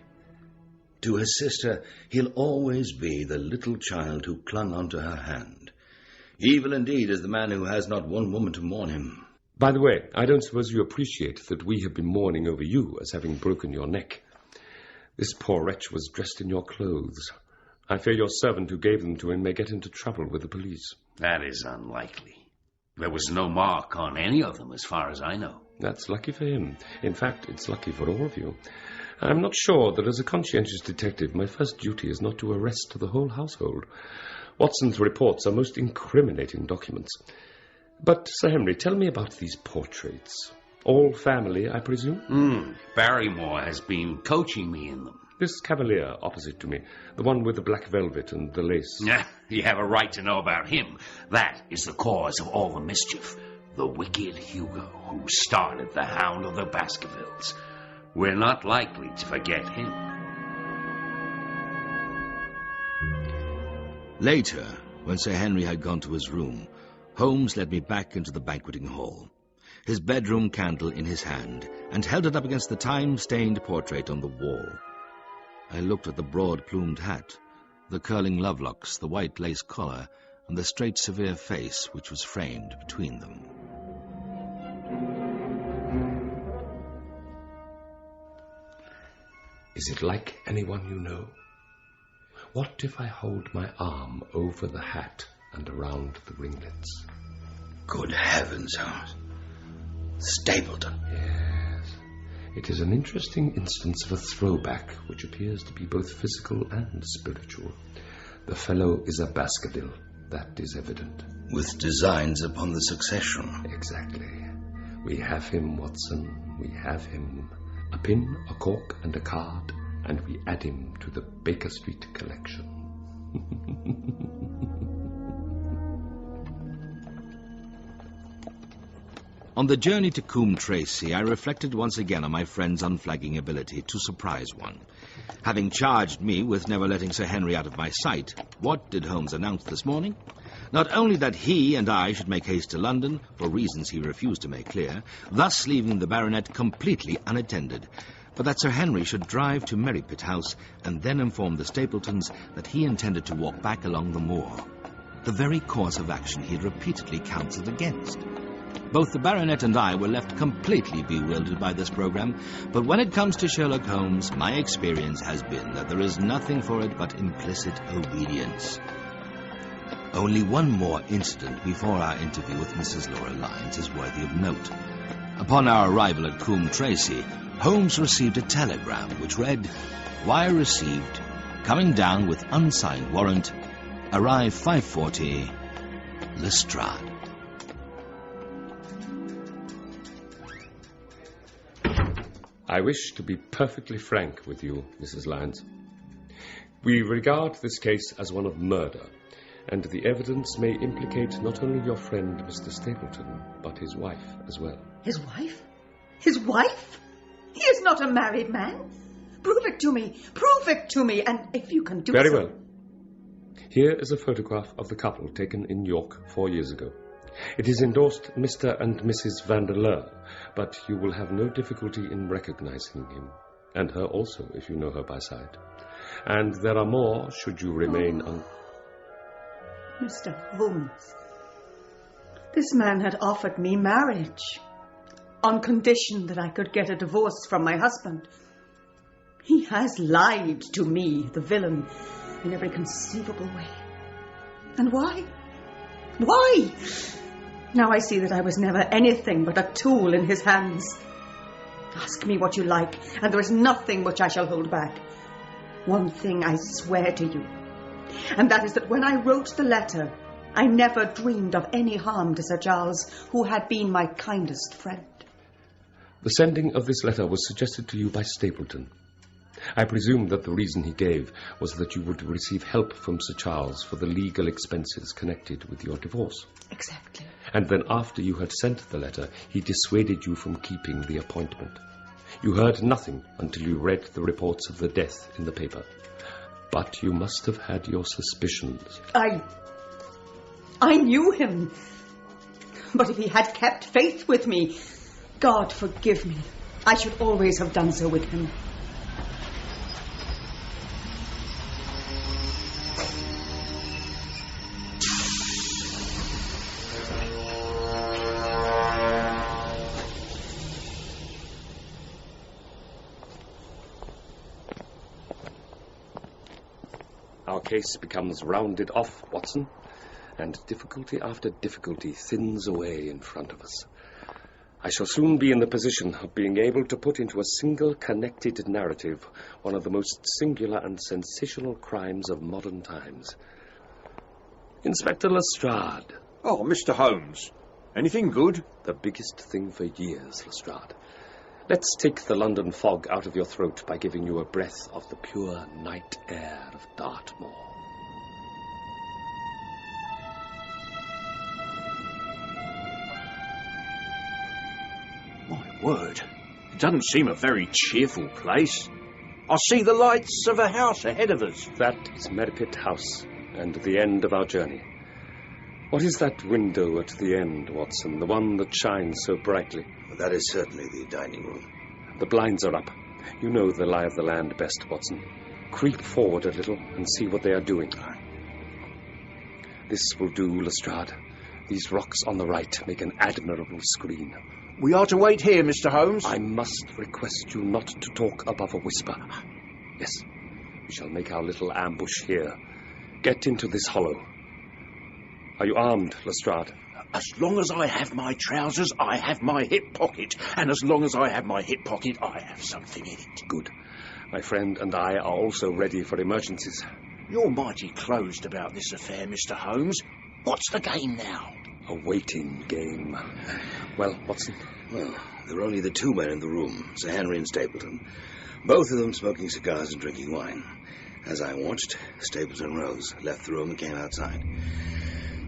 To his sister, he'll always be the little child who clung onto her hand. Evil indeed is the man who has not one woman to mourn him. By the way, I don't suppose you appreciate that we have been mourning over you as having broken your neck. This poor wretch was dressed in your clothes. I fear your servant who gave them to him may get into trouble with the police. That is unlikely. There was no mark on any of them, as far as I know. That's lucky for him. In fact, it's lucky for all of you. I'm not sure that as a conscientious detective, my first duty is not to arrest the whole household. Watson's reports are most incriminating documents. But, Sir Henry, tell me about these portraits. All family, I presume? Barrymore has been coaching me in them. This cavalier opposite to me, the one with the black velvet and the lace. You have a right to know about him. That is the cause of all the mischief. The wicked Hugo, who started the Hound of the Baskervilles. We're not likely to forget him. Later, when Sir Henry had gone to his room, Holmes led me back into the banqueting hall, his bedroom candle in his hand, and held it up against the time-stained portrait on the wall. I looked at the broad-plumed hat, the curling lovelocks, the white lace collar, and the straight, severe face which was framed between them. Is it like anyone you know? What if I hold my arm over the hat and around the ringlets? Good heavens, Holmes. Stapleton. Yes. It is an interesting instance of a throwback which appears to be both physical and spiritual. The fellow is a Baskerville, that is evident. With designs upon the succession. Exactly. We have him, Watson. We have him. A pin, a cork, and a card, and we add him to the Baker Street collection. On the journey to Coombe Tracy, I reflected once again on my friend's unflagging ability to surprise one. Having charged me with never letting Sir Henry out of my sight, what did Holmes announce this morning? Not only that he and I should make haste to London, for reasons he refused to make clear, thus leaving the baronet completely unattended, but that Sir Henry should drive to Merrypit House and then inform the Stapletons that he intended to walk back along the moor, the very course of action he had repeatedly counselled against. Both the baronet and I were left completely bewildered by this program, but when it comes to Sherlock Holmes, my experience has been that there is nothing for it but implicit obedience. Only one more incident before our interview with Mrs. Laura Lyons is worthy of note. Upon our arrival at Coombe Tracy, Holmes received a telegram which read, "Wire received. Coming down with unsigned warrant. Arrive 5:40. Lestrade." I wish to be perfectly frank with you, Mrs. Lyons. We regard this case as one of murder, and the evidence may implicate not only your friend, Mr. Stapleton, but his wife as well. His wife? His wife? He is not a married man. Prove it to me. Prove it to me, and if you can do so... Very well. Here is a photograph of the couple taken in York 4 years ago. It is endorsed Mr. and Mrs. Vandeleur, but you will have no difficulty in recognizing him, and her also, if you know her by sight. And there are more, should you remain Mr. Holmes, this man had offered me marriage, on condition that I could get a divorce from my husband. He has lied to me, the villain, in every conceivable way. And why? Why? Now I see that I was never anything but a tool in his hands. Ask me what you like, and there is nothing which I shall hold back. One thing I swear to you, and that is that when I wrote the letter, I never dreamed of any harm to Sir Charles, who had been my kindest friend. The sending of this letter was suggested to you by Stapleton. I presume that the reason he gave was that you would receive help from Sir Charles for the legal expenses connected with your divorce. Exactly. And then after you had sent the letter, he dissuaded you from keeping the appointment. You heard nothing until you read the reports of the death in the paper. But you must have had your suspicions. I knew him. But if he had kept faith with me, God forgive me, I should always have done so with him. Our case becomes rounded off, Watson, and difficulty after difficulty thins away in front of us. I shall soon be in the position of being able to put into a single connected narrative one of the most singular and sensational crimes of modern times. Inspector Lestrade. Oh, Mr. Holmes. Anything good? The biggest thing for years, Lestrade. Let's take the London fog out of your throat by giving you a breath of the pure night air of Dartmoor. My word, it doesn't seem a very cheerful place. I see the lights of a house ahead of us. That is Merrypit House, and the end of our journey. What is that window at the end, Watson? The one that shines so brightly? Well, that is certainly the dining room. The blinds are up. You know the lie of the land best, Watson. Creep forward a little and see what they are doing. This will do, Lestrade. These rocks on the right make an admirable screen. We are to wait here, Mr. Holmes. I must request you not to talk above a whisper. Yes, we shall make our little ambush here. Get into this hollow. Are you armed, Lestrade? As long as I have my trousers, I have my hip pocket. And as long as I have my hip pocket, I have something in it. Good. My friend and I are also ready for emergencies. You're mighty closed about this affair, Mr. Holmes. What's the game now? A waiting game. Well, Watson? Well, there were only the two men in the room, Sir Henry and Stapleton. Both of them smoking cigars and drinking wine. As I watched, Stapleton rose, left the room and came outside.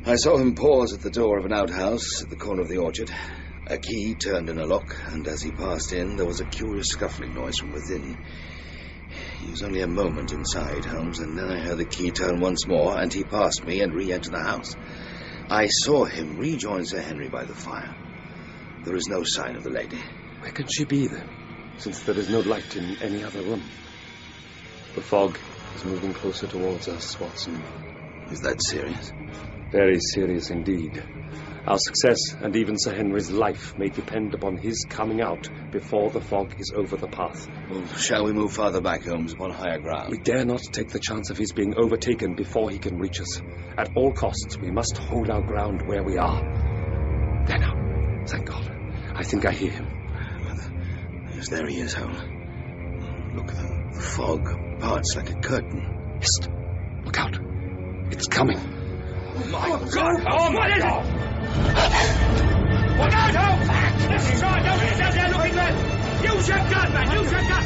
I saw him pause at the door of an outhouse at the corner of the orchard. A key turned in a lock, and as he passed in, there was a curious scuffling noise from within. He was only a moment inside, Holmes, and then I heard the key turn once more, and he passed me and re-entered the house. I saw him rejoin Sir Henry by the fire. There is no sign of the lady. Where could she be, then, since there is no light in any other room? The fog is moving closer towards us, Watson. Is that serious? Very serious indeed. Our success, and even Sir Henry's life, may depend upon his coming out before the fog is over the path. Well, shall we move farther back, Holmes, upon higher ground? We dare not take the chance of his being overtaken before he can reach us. At all costs, we must hold our ground where we are. There now. Thank God. I think I hear him. Yes, there he is, Holmes. Look, the fog parts like a curtain. Hist! Look out. It's coming. My God! Oh, what is it? Look out, Holmes! This is right. Don't stand there looking left. Use your gun, man. Use your gun.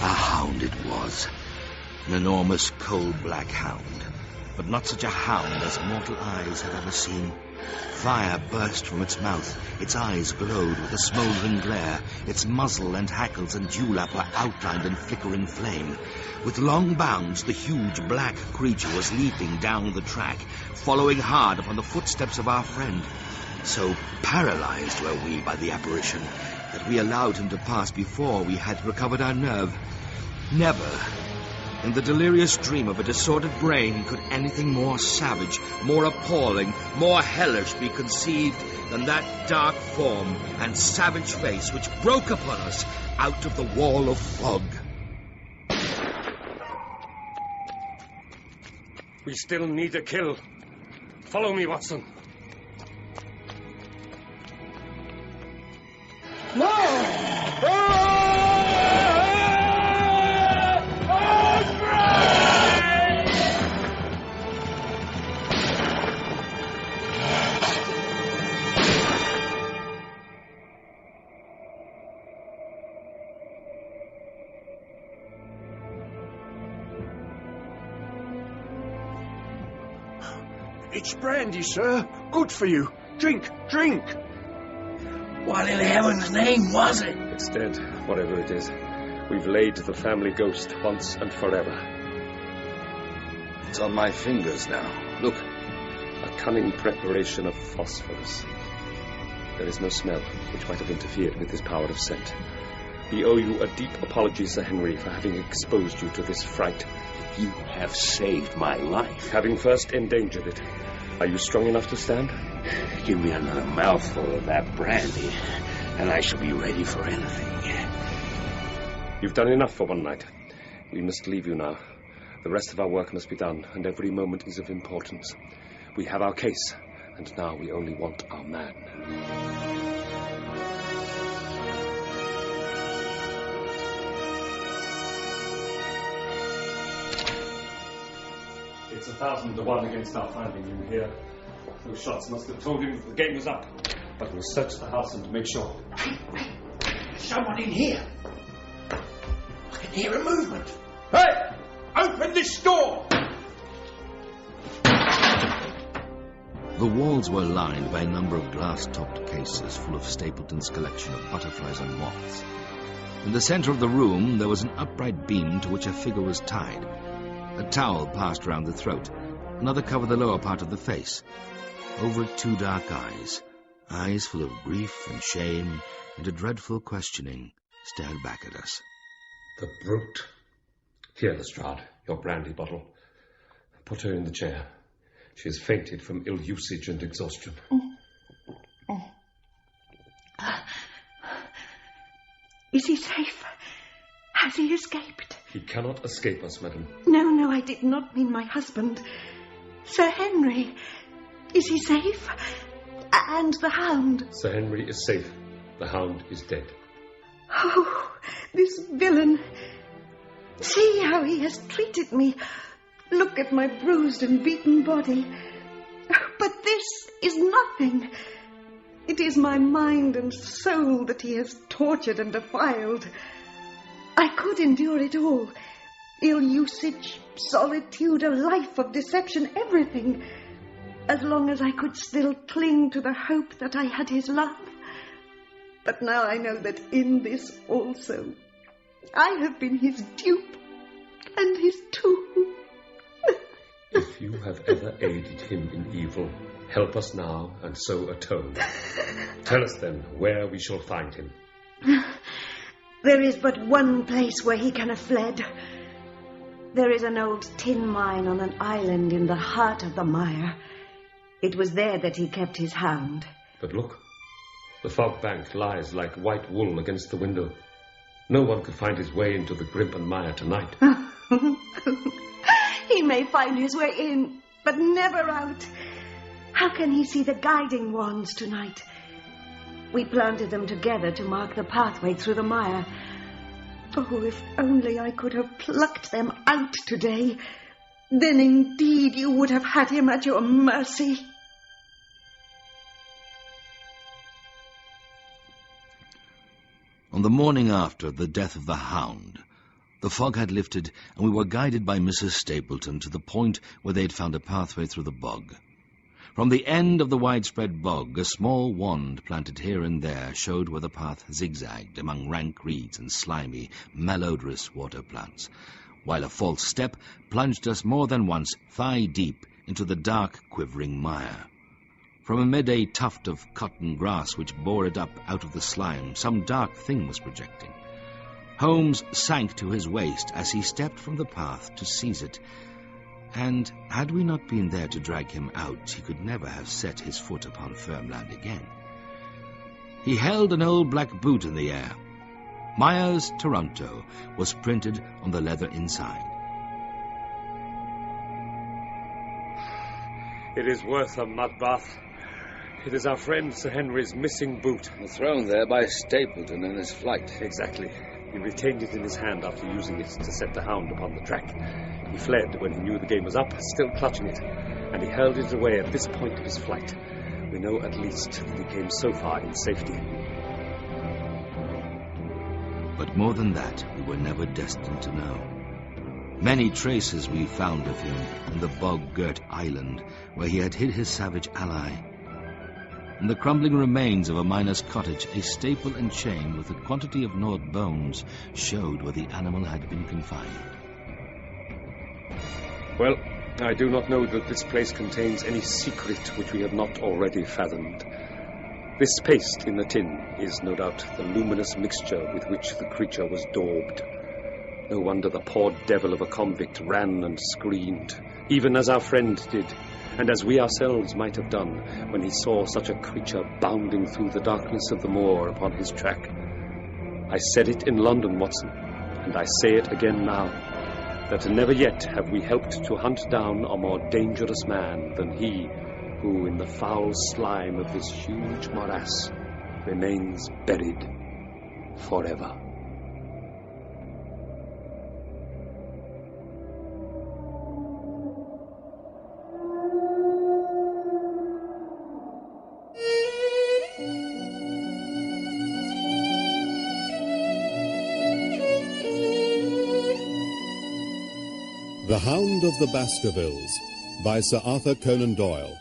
A hound it was. An enormous coal-black hound. But not such a hound as mortal eyes had ever seen. Fire burst from its mouth. Its eyes glowed with a smouldering glare. Its muzzle and hackles and dewlap were outlined in flickering flame. With long bounds, the huge black creature was leaping down the track, following hard upon the footsteps of our friend. So paralyzed were we by the apparition that we allowed him to pass before we had recovered our nerve. Never, in the delirious dream of a disordered brain, could anything more savage, more appalling, more hellish be conceived than that dark form and savage face which broke upon us out of the wall of fog. We still need a kill. Follow me, Watson. It's brandy, sir. Good for you. Drink, drink. What in heaven's name was it? It's dead, whatever it is. We've laid the family ghost once and forever. It's on my fingers now. Look. A cunning preparation of phosphorus. There is no smell, which might have interfered with his power of scent. We owe you a deep apology, Sir Henry, for having exposed you to this fright. You have saved my life. Having first endangered it. Are you strong enough to stand? Give me another mouthful of that brandy, and I shall be ready for anything. You've done enough for one night. We must leave you now. The rest of our work must be done, and every moment is of importance. We have our case, and now we only want our man. It's 1,000 to 1 against our finding you here. Those shots must have told him the game was up. But we'll search the house and make sure. Someone in here. I can hear a movement. Hey! Open this door! The walls were lined by a number of glass-topped cases full of Stapleton's collection of butterflies and moths. In the center of the room, there was an upright beam to which a figure was tied. A towel passed round the throat. Another covered the lower part of the face. Over it, 2 dark eyes. Eyes full of grief and shame and a dreadful questioning stared back at us. The brute. Here, Lestrade, your brandy bottle. Put her in the chair. She has fainted from ill usage and exhaustion. Is he safe? Has he escaped? He cannot escape us, madam. No, I did not mean my husband. Sir Henry, is he safe? And the Hound? Sir Henry is safe. The Hound is dead. Oh, this villain. See how he has treated me. Look at my bruised and beaten body. But this is nothing. It is my mind and soul that he has tortured and defiled. I could endure it all. Ill usage, solitude, a life of deception, everything. As long as I could still cling to the hope that I had his love. But now I know that in this also, I have been his dupe and his tool. If you have ever aided him in evil, help us now and so atone. Tell us then where we shall find him. There is but one place where he can have fled. There is an old tin mine on an island in the heart of the mire. It was there that he kept his hound. But look, the fog bank lies like white wool against the window. No one could find his way into the Grimpen mire tonight. He may find his way in, but never out. How can he see the guiding wands tonight? We planted them together to mark the pathway through the mire. Oh, if only I could have plucked them out today. Then indeed you would have had him at your mercy. On the morning after the death of the Hound, the fog had lifted and we were guided by Mrs. Stapleton to the point where they had found a pathway through the bog. From the end of the widespread bog, a small wand planted here and there showed where the path zigzagged among rank reeds and slimy, malodorous water plants, while a false step plunged us more than once thigh-deep into the dark, quivering mire. From amid a tuft of cotton grass which bore it up out of the slime, some dark thing was projecting. Holmes sank to his waist as he stepped from the path to seize it, and had we not been there to drag him out, he could never have set his foot upon firm land again. He held an old black boot in the air. Myers, Toronto, was printed on the leather inside. It is worth a mud bath. It is our friend Sir Henry's missing boot. Thrown there by Stapleton in his flight. Exactly. He retained it in his hand after using it to set the Hound upon the track. He fled when he knew the game was up, still clutching it, and he held it away at this point of his flight. We know at least that he came so far in safety. But more than that, we were never destined to know. Many traces we found of him on the bog-girt island where he had hid his savage ally. In the crumbling remains of a miner's cottage, a staple and chain with a quantity of gnawed bones showed where the animal had been confined. Well, I do not know that this place contains any secret which we have not already fathomed. This paste in the tin is no doubt the luminous mixture with which the creature was daubed. No wonder the poor devil of a convict ran and screamed, even as our friend did, and as we ourselves might have done when he saw such a creature bounding through the darkness of the moor upon his track. I said it in London, Watson, and I say it again now, that never yet have we helped to hunt down a more dangerous man than he who, in the foul slime of this huge morass, remains buried forever. The Hound of the Baskervilles by Sir Arthur Conan Doyle.